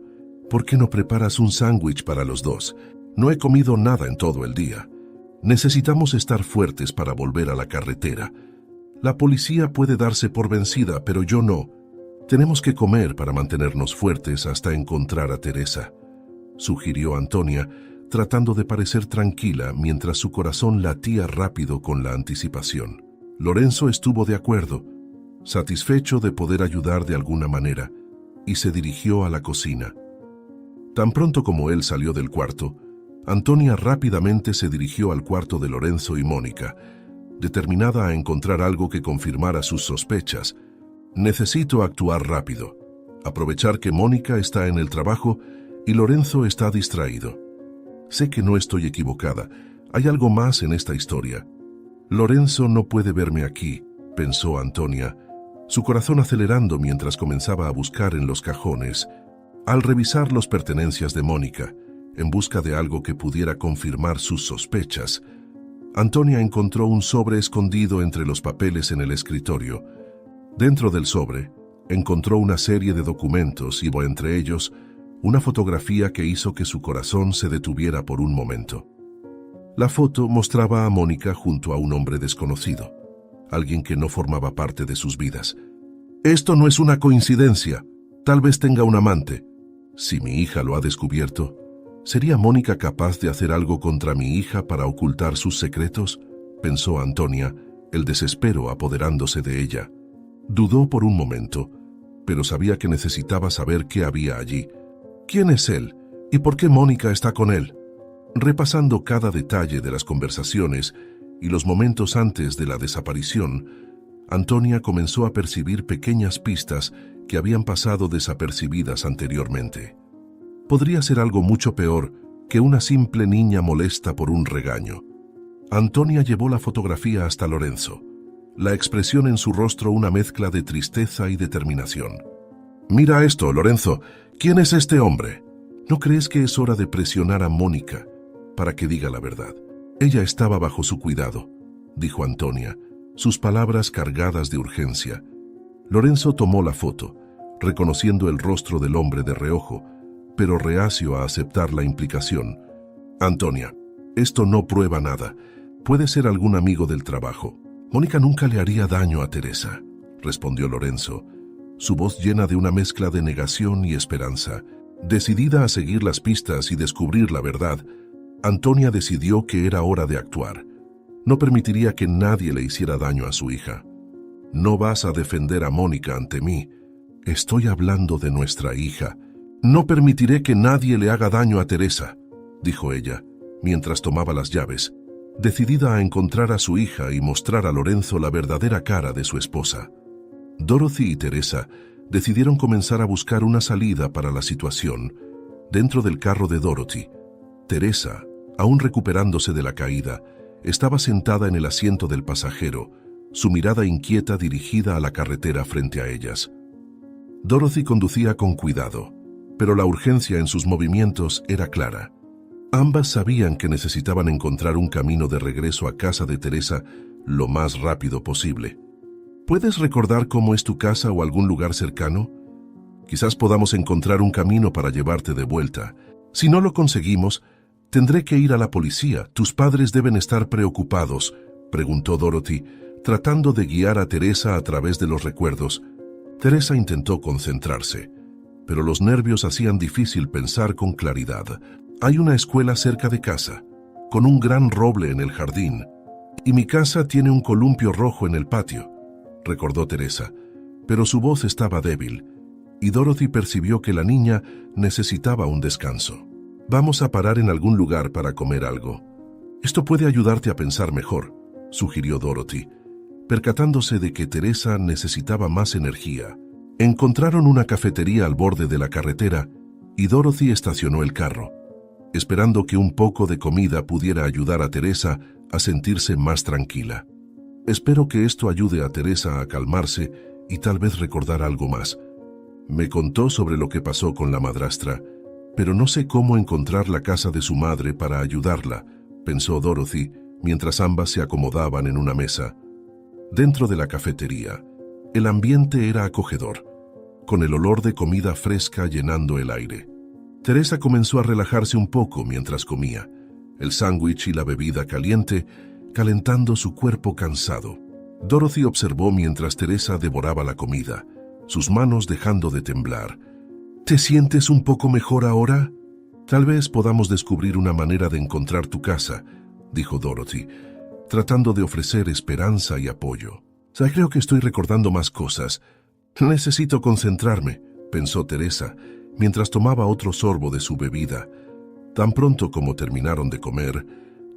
¿por qué no preparas un sándwich para los dos? No he comido nada en todo el día. Necesitamos estar fuertes para volver a la carretera. La policía puede darse por vencida, pero yo no. Tenemos que comer para mantenernos fuertes hasta encontrar a Teresa», sugirió Antonia, tratando de parecer tranquila mientras su corazón latía rápido con la anticipación. Lorenzo estuvo de acuerdo, satisfecho de poder ayudar de alguna manera, y se dirigió a la cocina. Tan pronto como él salió del cuarto, Antonia rápidamente se dirigió al cuarto de Lorenzo y Mónica, determinada a encontrar algo que confirmara sus sospechas. «Necesito actuar rápido, aprovechar que Mónica está en el trabajo y Lorenzo está distraído. Sé que no estoy equivocada, hay algo más en esta historia. Lorenzo no puede verme aquí», pensó Antonia, su corazón acelerando mientras comenzaba a buscar en los cajones. Al revisar las pertenencias de Mónica, en busca de algo que pudiera confirmar sus sospechas, Antonia encontró un sobre escondido entre los papeles en el escritorio. Dentro del sobre, encontró una serie de documentos y, entre ellos, una fotografía que hizo que su corazón se detuviera por un momento. La foto mostraba a Mónica junto a un hombre desconocido, alguien que no formaba parte de sus vidas. «Esto no es una coincidencia. Tal vez tenga un amante. Si mi hija lo ha descubierto, ¿sería Mónica capaz de hacer algo contra mi hija para ocultar sus secretos?», pensó Antonia, el desespero apoderándose de ella. Dudó por un momento, pero sabía que necesitaba saber qué había allí. ¿Quién es él? ¿Y por qué Mónica está con él? Repasando cada detalle de las conversaciones y los momentos antes de la desaparición, Antonia comenzó a percibir pequeñas pistas que habían pasado desapercibidas anteriormente. Podría ser algo mucho peor, que una simple niña molesta por un regaño. Antonia llevó la fotografía hasta Lorenzo, la expresión en su rostro una mezcla de tristeza y determinación. «Mira esto, Lorenzo. ¿Quién es este hombre? ¿No crees que es hora de presionar a Mónica para que diga la verdad? Ella estaba bajo su cuidado», dijo Antonia, sus palabras cargadas de urgencia. Lorenzo tomó la foto, reconociendo el rostro del hombre de reojo, pero reacio a aceptar la implicación. «Antonia, esto no prueba nada. Puede ser algún amigo del trabajo. Mónica nunca le haría daño a Teresa», respondió Lorenzo, su voz llena de una mezcla de negación y esperanza. Decidida a seguir las pistas y descubrir la verdad, Antonia decidió que era hora de actuar. No permitiría que nadie le hiciera daño a su hija. «No vas a defender a Mónica ante mí. Estoy hablando de nuestra hija. No permitiré que nadie le haga daño a Teresa», dijo ella, mientras tomaba las llaves, decidida a encontrar a su hija y mostrar a Lorenzo la verdadera cara de su esposa. Dorothy y Teresa decidieron comenzar a buscar una salida para la situación. Dentro del carro de Dorothy, Teresa, aún recuperándose de la caída, estaba sentada en el asiento del pasajero, su mirada inquieta dirigida a la carretera frente a ellas. Dorothy conducía con cuidado, pero la urgencia en sus movimientos era clara. Ambas sabían que necesitaban encontrar un camino de regreso a casa de Teresa lo más rápido posible. ¿Puedes recordar cómo es tu casa o algún lugar cercano? Quizás podamos encontrar un camino para llevarte de vuelta. Si no lo conseguimos, tendré que ir a la policía. Tus padres deben estar preocupados, preguntó Dorothy, tratando de guiar a Teresa a través de los recuerdos. Teresa intentó concentrarse, pero los nervios hacían difícil pensar con claridad. Hay una escuela cerca de casa, con un gran roble en el jardín, y mi casa tiene un columpio rojo en el patio, recordó Teresa, pero su voz estaba débil, y Dorothy percibió que la niña necesitaba un descanso. «Vamos a parar en algún lugar para comer algo. Esto puede ayudarte a pensar mejor», sugirió Dorothy, percatándose de que Teresa necesitaba más energía. Encontraron una cafetería al borde de la carretera y Dorothy estacionó el carro, esperando que un poco de comida pudiera ayudar a Teresa a sentirse más tranquila. «Espero que esto ayude a Teresa a calmarse y tal vez recordar algo más. Me contó sobre lo que pasó con la madrastra, pero no sé cómo encontrar la casa de su madre para ayudarla», pensó Dorothy mientras ambas se acomodaban en una mesa. Dentro de la cafetería, el ambiente era acogedor, con el olor de comida fresca llenando el aire. Teresa comenzó a relajarse un poco mientras comía, el sándwich y la bebida caliente calentando su cuerpo cansado. Dorothy observó mientras Teresa devoraba la comida, sus manos dejando de temblar. «¿Te sientes un poco mejor ahora? Tal vez podamos descubrir una manera de encontrar tu casa», dijo Dorothy, tratando de ofrecer esperanza y apoyo. «Creo que estoy recordando más cosas. Necesito concentrarme», pensó Teresa, mientras tomaba otro sorbo de su bebida. Tan pronto como terminaron de comer,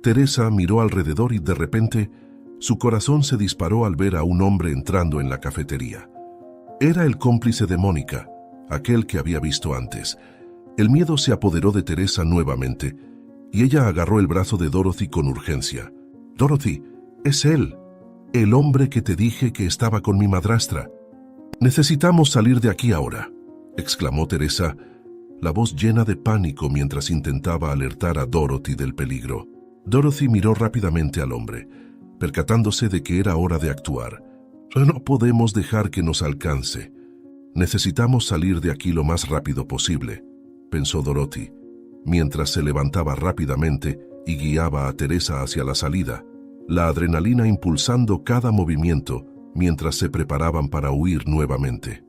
Teresa miró alrededor y de repente su corazón se disparó al ver a un hombre entrando en la cafetería. Era el cómplice de Mónica, aquel que había visto antes. El miedo se apoderó de Teresa nuevamente y ella agarró el brazo de Dorothy con urgencia. «Dorothy, es él, el hombre que te dije que estaba con mi madrastra. Necesitamos salir de aquí ahora», exclamó Teresa, la voz llena de pánico mientras intentaba alertar a Dorothy del peligro. Dorothy miró rápidamente al hombre, percatándose de que era hora de actuar. «No podemos dejar que nos alcance. Necesitamos salir de aquí lo más rápido posible», pensó Dorothy, mientras se levantaba rápidamente y guiaba a Teresa hacia la salida, la adrenalina impulsando cada movimiento mientras se preparaban para huir nuevamente.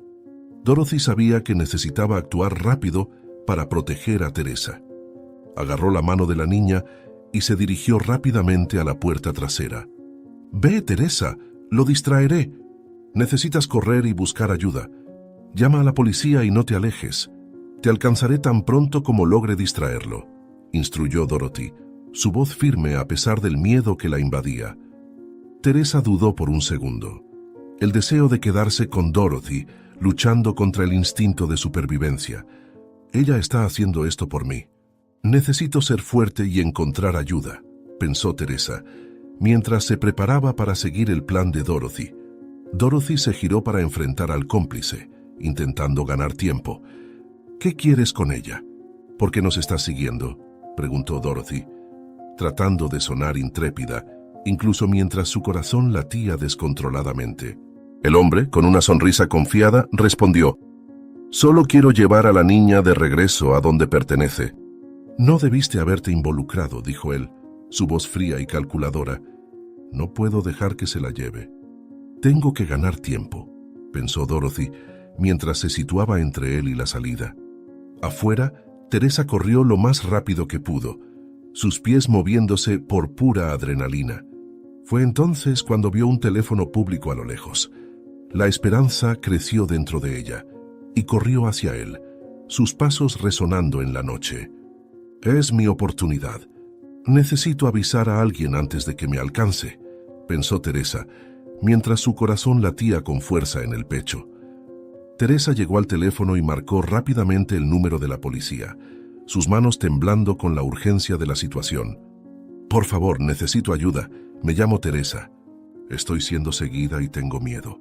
Dorothy sabía que necesitaba actuar rápido para proteger a Teresa. Agarró la mano de la niña y se dirigió rápidamente a la puerta trasera. «Ve, Teresa, lo distraeré. Necesitas correr y buscar ayuda. Llama a la policía y no te alejes. Te alcanzaré tan pronto como logre distraerlo», instruyó Dorothy, su voz firme a pesar del miedo que la invadía. Teresa dudó por un segundo. El deseo de quedarse con Dorothy, luchando contra el instinto de supervivencia. «Ella está haciendo esto por mí. Necesito ser fuerte y encontrar ayuda, pensó Teresa, mientras se preparaba para seguir el plan de Dorothy. Dorothy se giró para enfrentar al cómplice, intentando ganar tiempo. ¿Qué quieres con ella? ¿Por qué nos estás siguiendo?, preguntó Dorothy, tratando de sonar intrépida, incluso mientras su corazón latía descontroladamente. El hombre, con una sonrisa confiada, respondió: «Solo quiero llevar a la niña de regreso a donde pertenece». «No debiste haberte involucrado», dijo él, su voz fría y calculadora. «No puedo dejar que se la lleve». «Tengo que ganar tiempo», pensó Dorothy, mientras se situaba entre él y la salida. Afuera, Teresa corrió lo más rápido que pudo, sus pies moviéndose por pura adrenalina. Fue entonces cuando vio un teléfono público a lo lejos. La esperanza creció dentro de ella y corrió hacia él, sus pasos resonando en la noche. «Es mi oportunidad. Necesito avisar a alguien antes de que me alcance», pensó Teresa, mientras su corazón latía con fuerza en el pecho. Teresa llegó al teléfono y marcó rápidamente el número de la policía, sus manos temblando con la urgencia de la situación. «Por favor, necesito ayuda. Me llamo Teresa. Estoy siendo seguida y tengo miedo.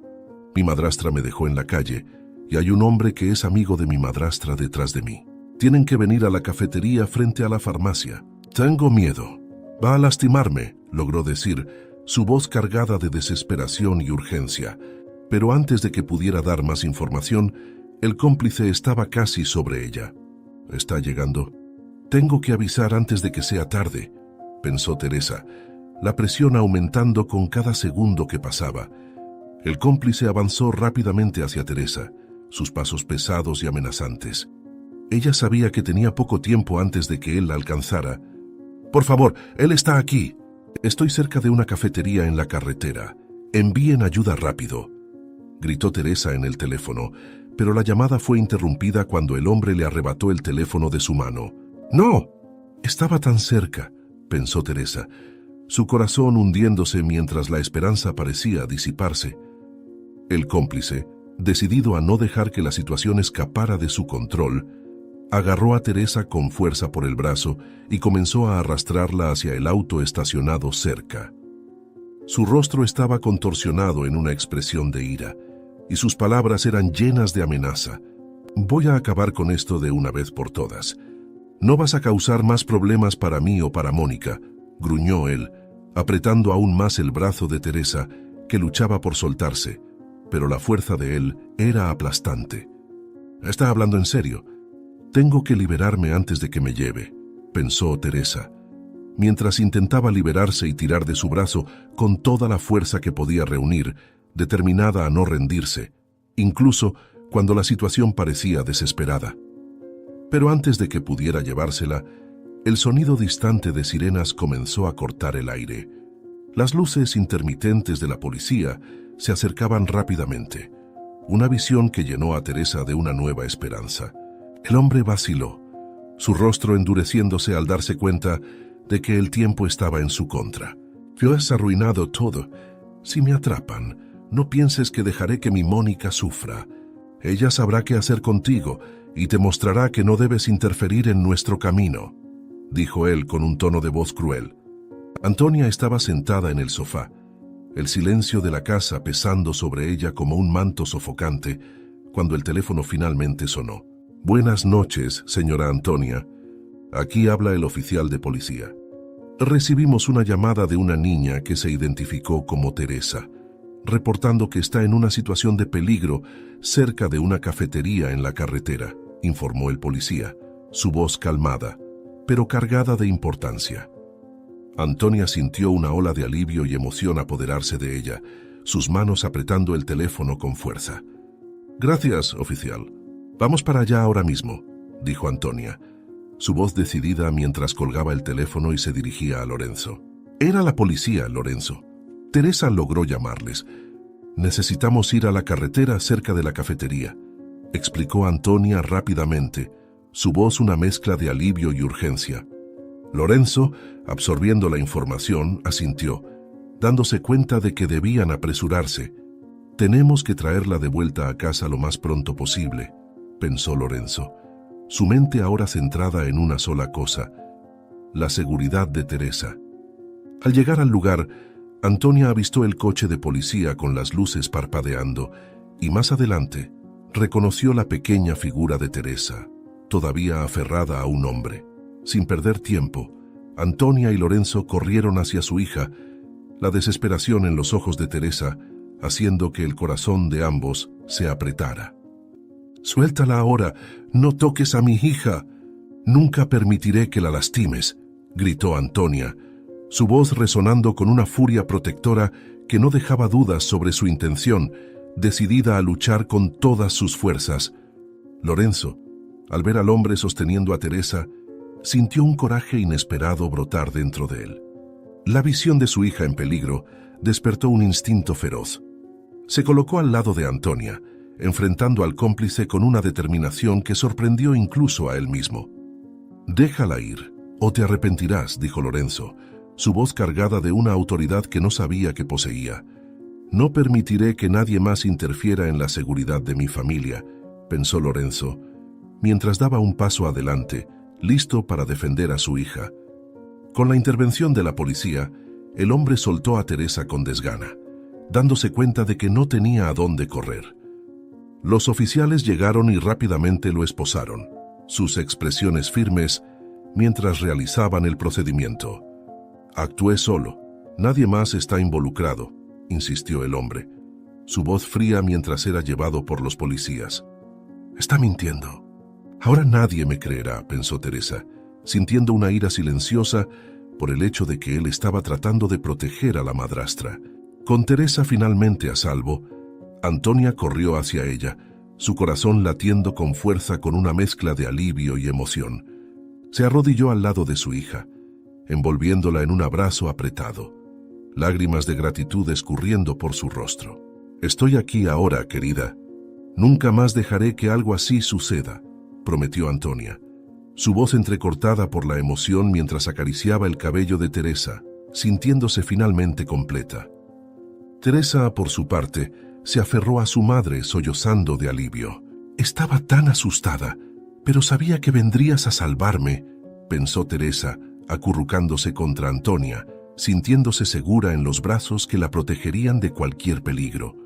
Mi madrastra me dejó en la calle y hay un hombre que es amigo de mi madrastra detrás de mí. Tienen que venir a la cafetería frente a la farmacia. Tengo miedo. Va a lastimarme», logró decir, su voz cargada de desesperación y urgencia. Pero antes de que pudiera dar más información, el cómplice estaba casi sobre ella. «Está llegando. Tengo que avisar antes de que sea tarde», pensó Teresa, la presión aumentando con cada segundo que pasaba. El cómplice avanzó rápidamente hacia Teresa, sus pasos pesados y amenazantes. Ella sabía que tenía poco tiempo antes de que él la alcanzara. «Por favor, él está aquí. Estoy cerca de una cafetería en la carretera. Envíen ayuda rápido», gritó Teresa en el teléfono, pero la llamada fue interrumpida cuando el hombre le arrebató el teléfono de su mano. «¡No!». Estaba tan cerca, pensó Teresa, su corazón hundiéndose mientras la esperanza parecía disiparse. El cómplice, decidido a no dejar que la situación escapara de su control, agarró a Teresa con fuerza por el brazo y comenzó a arrastrarla hacia el auto estacionado cerca. Su rostro estaba contorsionado en una expresión de ira, y sus palabras eran llenas de amenaza. «Voy a acabar con esto de una vez por todas. No vas a causar más problemas para mí o para Mónica», gruñó él, apretando aún más el brazo de Teresa, que luchaba por soltarse, pero la fuerza de él era aplastante. «¿Está hablando en serio? Tengo que liberarme antes de que me lleve», pensó Teresa, mientras intentaba liberarse y tirar de su brazo con toda la fuerza que podía reunir, determinada a no rendirse, incluso cuando la situación parecía desesperada. Pero antes de que pudiera llevársela, el sonido distante de sirenas comenzó a cortar el aire. Las luces intermitentes de la policía se acercaban rápidamente, una visión que llenó a Teresa de una nueva esperanza. El hombre vaciló, su rostro endureciéndose al darse cuenta de que el tiempo estaba en su contra. «Yo has arruinado todo. Si me atrapan, no pienses que dejaré que mi Mónica sufra. Ella sabrá qué hacer contigo y te mostrará que no debes interferir en nuestro camino», dijo él con un tono de voz cruel. Antonia estaba sentada en el sofá, el silencio de la casa pesando sobre ella como un manto sofocante, cuando el teléfono finalmente sonó. «Buenas noches, señora Antonia. Aquí habla el oficial de policía. Recibimos una llamada de una niña que se identificó como Teresa, reportando que está en una situación de peligro cerca de una cafetería en la carretera», informó el policía, su voz calmada, pero cargada de importancia. Antonia sintió una ola de alivio y emoción apoderarse de ella, sus manos apretando el teléfono con fuerza. «Gracias, oficial. Vamos para allá ahora mismo», dijo Antonia, su voz decidida mientras colgaba el teléfono y se dirigía a Lorenzo. Era la policía, Lorenzo. Teresa logró llamarles. «Necesitamos ir a la carretera cerca de la cafetería», explicó Antonia rápidamente, su voz una mezcla de alivio y urgencia. Lorenzo, absorbiendo la información, asintió, dándose cuenta de que debían apresurarse. «Tenemos que traerla de vuelta a casa lo más pronto posible», pensó Lorenzo, su mente ahora centrada en una sola cosa: la seguridad de Teresa. Al llegar al lugar, Antonia avistó el coche de policía con las luces parpadeando y más adelante reconoció la pequeña figura de Teresa, todavía aferrada a un hombre. Sin perder tiempo, Antonia y Lorenzo corrieron hacia su hija, la desesperación en los ojos de Teresa haciendo que el corazón de ambos se apretara. «Suéltala ahora, no toques a mi hija. Nunca permitiré que la lastimes», gritó Antonia, su voz resonando con una furia protectora que no dejaba dudas sobre su intención, decidida a luchar con todas sus fuerzas. Lorenzo, al ver al hombre sosteniendo a Teresa, sintió un coraje inesperado brotar dentro de él. La visión de su hija en peligro despertó un instinto feroz. Se colocó al lado de Antonia, enfrentando al cómplice con una determinación que sorprendió incluso a él mismo. «Déjala ir, o te arrepentirás», dijo Lorenzo, su voz cargada de una autoridad que no sabía que poseía. «No permitiré que nadie más interfiera en la seguridad de mi familia», pensó Lorenzo, mientras daba un paso adelante, listo para defender a su hija. Con la intervención de la policía, el hombre soltó a Teresa con desgana, dándose cuenta de que no tenía a dónde correr. Los oficiales llegaron y rápidamente lo esposaron, sus expresiones firmes mientras realizaban el procedimiento. «Actué solo, nadie más está involucrado», insistió el hombre, su voz fría mientras era llevado por los policías. «Está mintiendo. Ahora nadie me creerá», pensó Teresa, sintiendo una ira silenciosa por el hecho de que él estaba tratando de proteger a la madrastra. Con Teresa finalmente a salvo, Antonia corrió hacia ella, su corazón latiendo con fuerza con una mezcla de alivio y emoción. Se arrodilló al lado de su hija, envolviéndola en un abrazo apretado, lágrimas de gratitud escurriendo por su rostro. «Estoy aquí ahora, querida. Nunca más dejaré que algo así suceda», prometió Antonia, su voz entrecortada por la emoción mientras acariciaba el cabello de Teresa, sintiéndose finalmente completa. Teresa, por su parte, se aferró a su madre sollozando de alivio. «Estaba tan asustada, pero sabía que vendrías a salvarme», pensó Teresa, acurrucándose contra Antonia, sintiéndose segura en los brazos que la protegerían de cualquier peligro.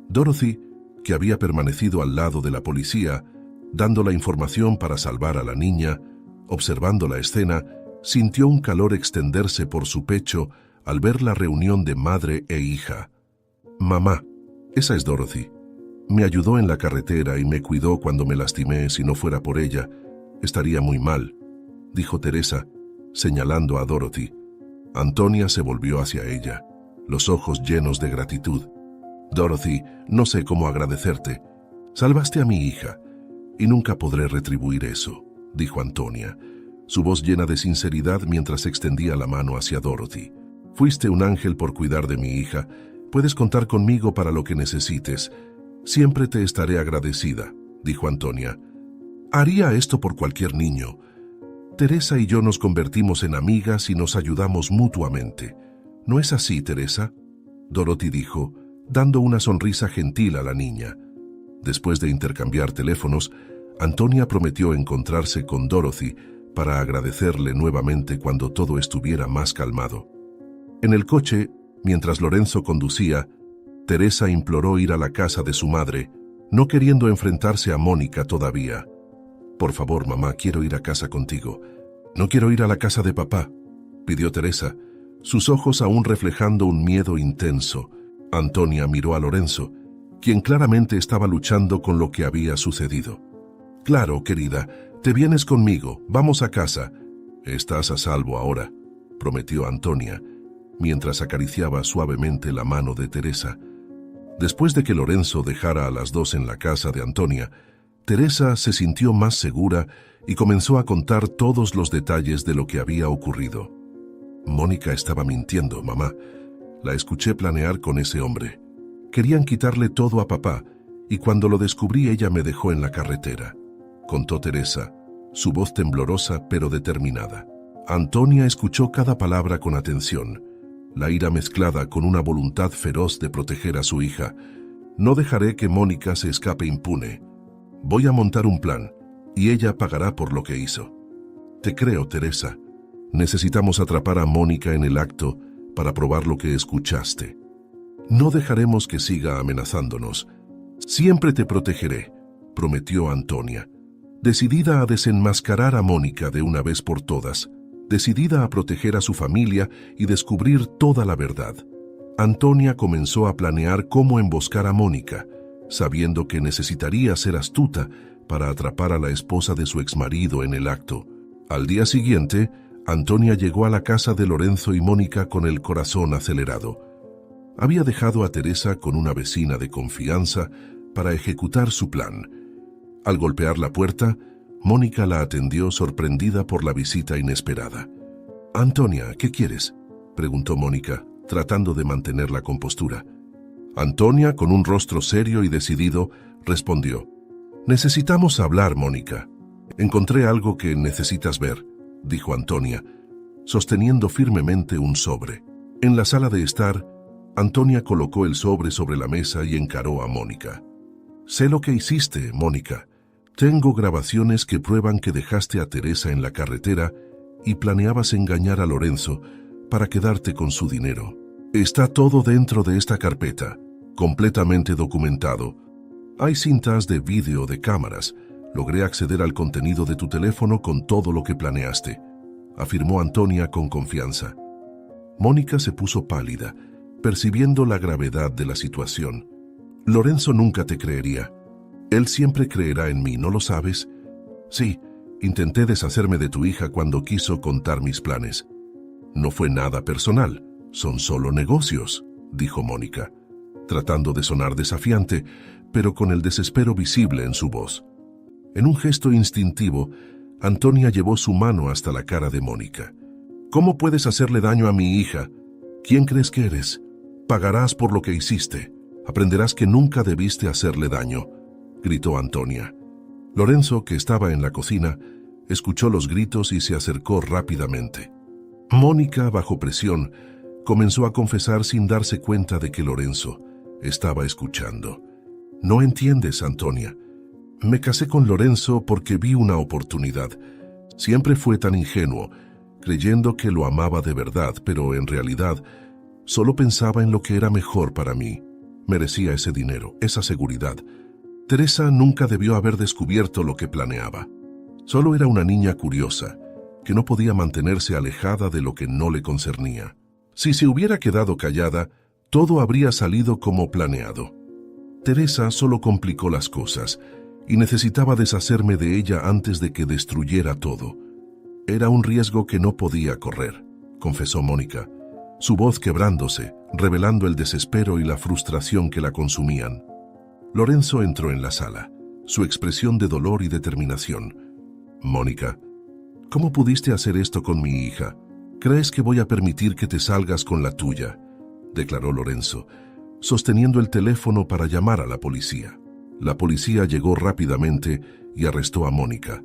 Dorothy, que había permanecido al lado de la policía, dando la información para salvar a la niña, observando la escena, sintió un calor extenderse por su pecho al ver la reunión de madre e hija. «Mamá, esa es Dorothy. Me ayudó en la carretera y me cuidó cuando me lastimé. Si no fuera por ella, estaría muy mal», dijo Teresa, señalando a Dorothy. Antonia se volvió hacia ella, los ojos llenos de gratitud. «Dorothy, no sé cómo agradecerte. Salvaste a mi hija, y nunca podré retribuir eso», dijo Antonia, su voz llena de sinceridad mientras extendía la mano hacia Dorothy. «Fuiste un ángel por cuidar de mi hija. Puedes contar conmigo para lo que necesites. Siempre te estaré agradecida», dijo Antonia. «Haría esto por cualquier niño. Teresa y yo nos convertimos en amigas y nos ayudamos mutuamente. ¿No es así, Teresa?», Dorothy dijo, dando una sonrisa gentil a la niña. Después de intercambiar teléfonos, Antonia prometió encontrarse con Dorothy para agradecerle nuevamente cuando todo estuviera más calmado. En el coche, mientras Lorenzo conducía, Teresa imploró ir a la casa de su madre, no queriendo enfrentarse a Mónica todavía. «Por favor, mamá, quiero ir a casa contigo. No quiero ir a la casa de papá», pidió Teresa, sus ojos aún reflejando un miedo intenso. Antonia miró a Lorenzo, quien claramente estaba luchando con lo que había sucedido. «Claro, querida, te vienes conmigo, vamos a casa. Estás a salvo ahora», prometió Antonia, mientras acariciaba suavemente la mano de Teresa. Después de que Lorenzo dejara a las dos en la casa de Antonia, Teresa se sintió más segura y comenzó a contar todos los detalles de lo que había ocurrido. «Mónica estaba mintiendo, mamá. La escuché planear con ese hombre. Querían quitarle todo a papá, y cuando lo descubrí ella me dejó en la carretera», contó Teresa, su voz temblorosa pero determinada. Antonia escuchó cada palabra con atención, la ira mezclada con una voluntad feroz de proteger a su hija. «No dejaré que Mónica se escape impune. Voy a montar un plan, y ella pagará por lo que hizo. Te creo, Teresa. Necesitamos atrapar a Mónica en el acto para probar lo que escuchaste. No dejaremos que siga amenazándonos. Siempre te protegeré, prometió Antonia, decidida a desenmascarar a Mónica de una vez por todas, decidida a proteger a su familia y descubrir toda la verdad. Antonia comenzó a planear cómo emboscar a Mónica, sabiendo que necesitaría ser astuta para atrapar a la esposa de su exmarido en el acto. Al día siguiente, Antonia llegó a la casa de Lorenzo y Mónica con el corazón acelerado. Había dejado a Teresa con una vecina de confianza para ejecutar su plan. Al golpear la puerta, Mónica la atendió sorprendida por la visita inesperada. «Antonia, ¿qué quieres?», preguntó Mónica, tratando de mantener la compostura. Antonia, con un rostro serio y decidido, respondió: «Necesitamos hablar, Mónica. Encontré algo que necesitas ver», dijo Antonia, sosteniendo firmemente un sobre. En la sala de estar, Antonia colocó el sobre la mesa y encaró a Mónica. «Sé lo que hiciste, Mónica. Tengo grabaciones que prueban que dejaste a Teresa en la carretera y planeabas engañar a Lorenzo para quedarte con su dinero. Está todo dentro de esta carpeta, completamente documentado. Hay cintas de vídeo de cámaras. Logré acceder al contenido de tu teléfono con todo lo que planeaste», afirmó Antonia con confianza. Mónica se puso pálida, percibiendo la gravedad de la situación. «Lorenzo nunca te creería. Él siempre creerá en mí, ¿no lo sabes? Sí, intenté deshacerme de tu hija cuando quiso contar mis planes. No fue nada personal, son solo negocios», dijo Mónica, tratando de sonar desafiante, pero con el desespero visible en su voz. En un gesto instintivo, Antonia llevó su mano hasta la cara de Mónica. «¿Cómo puedes hacerle daño a mi hija? ¿Quién crees que eres? Pagarás por lo que hiciste. Aprenderás que nunca debiste hacerle daño», gritó Antonia. Lorenzo, que estaba en la cocina, escuchó los gritos y se acercó rápidamente. Mónica, bajo presión, comenzó a confesar sin darse cuenta de que Lorenzo estaba escuchando. «No entiendes, Antonia. Me casé con Lorenzo porque vi una oportunidad. Siempre fue tan ingenuo, creyendo que lo amaba de verdad, pero en realidad solo pensaba en lo que era mejor para mí. Merecía ese dinero, esa seguridad. Teresa nunca debió haber descubierto lo que planeaba. Solo era una niña curiosa, que no podía mantenerse alejada de lo que no le concernía. Si se hubiera quedado callada, todo habría salido como planeado. Teresa solo complicó las cosas, y necesitaba deshacerme de ella antes de que destruyera todo. Era un riesgo que no podía correr», confesó Mónica, su voz quebrándose, revelando el desespero y la frustración que la consumían. Lorenzo entró en la sala, su expresión de dolor y determinación. «Mónica, ¿cómo pudiste hacer esto con mi hija? ¿Crees que voy a permitir que te salgas con la tuya?», declaró Lorenzo, sosteniendo el teléfono para llamar a la policía. La policía llegó rápidamente y arrestó a Mónica,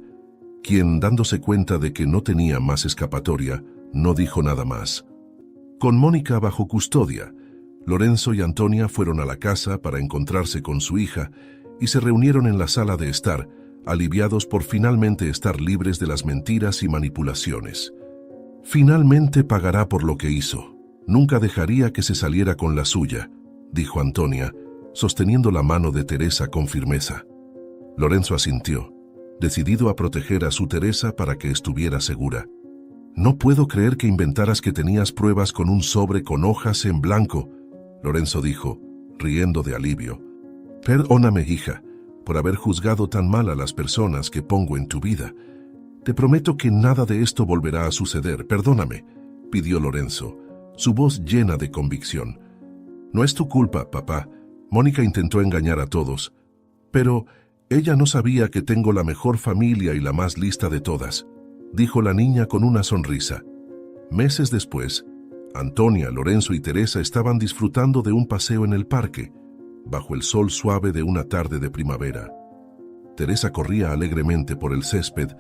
quien, dándose cuenta de que no tenía más escapatoria, no dijo nada más. Con Mónica bajo custodia, Lorenzo y Antonia fueron a la casa para encontrarse con su hija y se reunieron en la sala de estar, aliviados por finalmente estar libres de las mentiras y manipulaciones. «Finalmente pagará por lo que hizo. Nunca dejaría que se saliera con la suya», dijo Antonia, sosteniendo la mano de Teresa con firmeza. Lorenzo asintió, decidido a proteger a su Teresa para que estuviera segura. «No puedo creer que inventaras que tenías pruebas con un sobre con hojas en blanco», Lorenzo dijo, riendo de alivio. «Perdóname, hija, por haber juzgado tan mal a las personas que pongo en tu vida. Te prometo que nada de esto volverá a suceder. Perdóname», pidió Lorenzo, su voz llena de convicción. «No es tu culpa, papá. Mónica intentó engañar a todos, pero ella no sabía que tengo la mejor familia y la más lista de todas», dijo la niña con una sonrisa. Meses después, Antonia, Lorenzo y Teresa estaban disfrutando de un paseo en el parque, bajo el sol suave de una tarde de primavera. Teresa corría alegremente por el césped,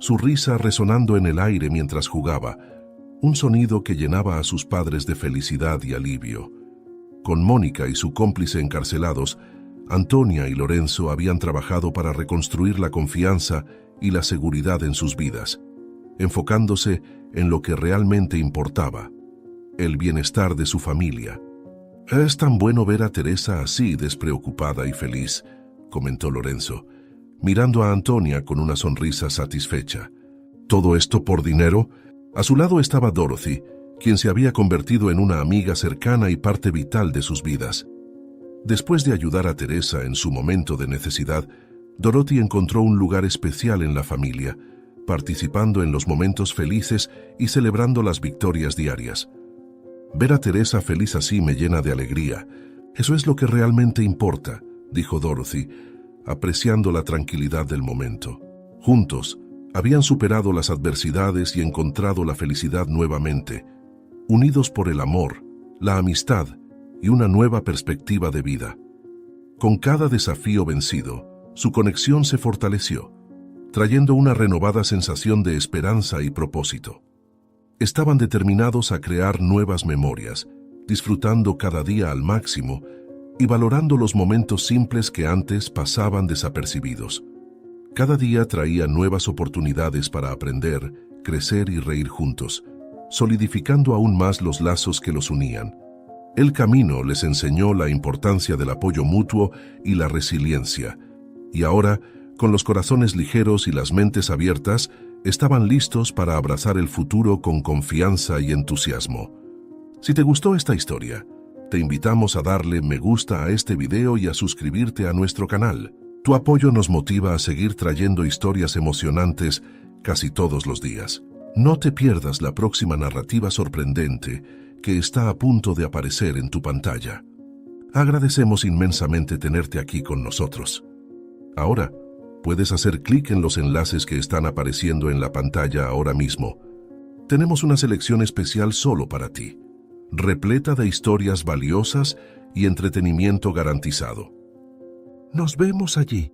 su risa resonando en el aire mientras jugaba, un sonido que llenaba a sus padres de felicidad y alivio. Con Mónica y su cómplice encarcelados, Antonia y Lorenzo habían trabajado para reconstruir la confianza y la seguridad en sus vidas, enfocándose en lo que realmente importaba, el bienestar de su familia. «Es tan bueno ver a Teresa así, despreocupada y feliz», comentó Lorenzo, mirando a Antonia con una sonrisa satisfecha. ¿Todo esto por dinero? A su lado estaba Dorothy, quien se había convertido en una amiga cercana y parte vital de sus vidas. Después de ayudar a Teresa en su momento de necesidad, Dorothy encontró un lugar especial en la familia, participando en los momentos felices y celebrando las victorias diarias. «Ver a Teresa feliz así me llena de alegría. Eso es lo que realmente importa», dijo Dorothy, apreciando la tranquilidad del momento. Juntos, habían superado las adversidades y encontrado la felicidad nuevamente, unidos por el amor, la amistad y una nueva perspectiva de vida. Con cada desafío vencido, su conexión se fortaleció, trayendo una renovada sensación de esperanza y propósito. Estaban determinados a crear nuevas memorias, disfrutando cada día al máximo y valorando los momentos simples que antes pasaban desapercibidos. Cada día traía nuevas oportunidades para aprender, crecer y reír juntos, solidificando aún más los lazos que los unían. El camino les enseñó la importancia del apoyo mutuo y la resiliencia, y ahora, con los corazones ligeros y las mentes abiertas, estaban listos para abrazar el futuro con confianza y entusiasmo. Si te gustó esta historia, te invitamos a darle me gusta a este video y a suscribirte a nuestro canal. Tu apoyo nos motiva a seguir trayendo historias emocionantes casi todos los días. No te pierdas la próxima narrativa sorprendente que está a punto de aparecer en tu pantalla. Agradecemos inmensamente tenerte aquí con nosotros. Ahora, puedes hacer clic en los enlaces que están apareciendo en la pantalla ahora mismo. Tenemos una selección especial solo para ti, repleta de historias valiosas y entretenimiento garantizado. Nos vemos allí.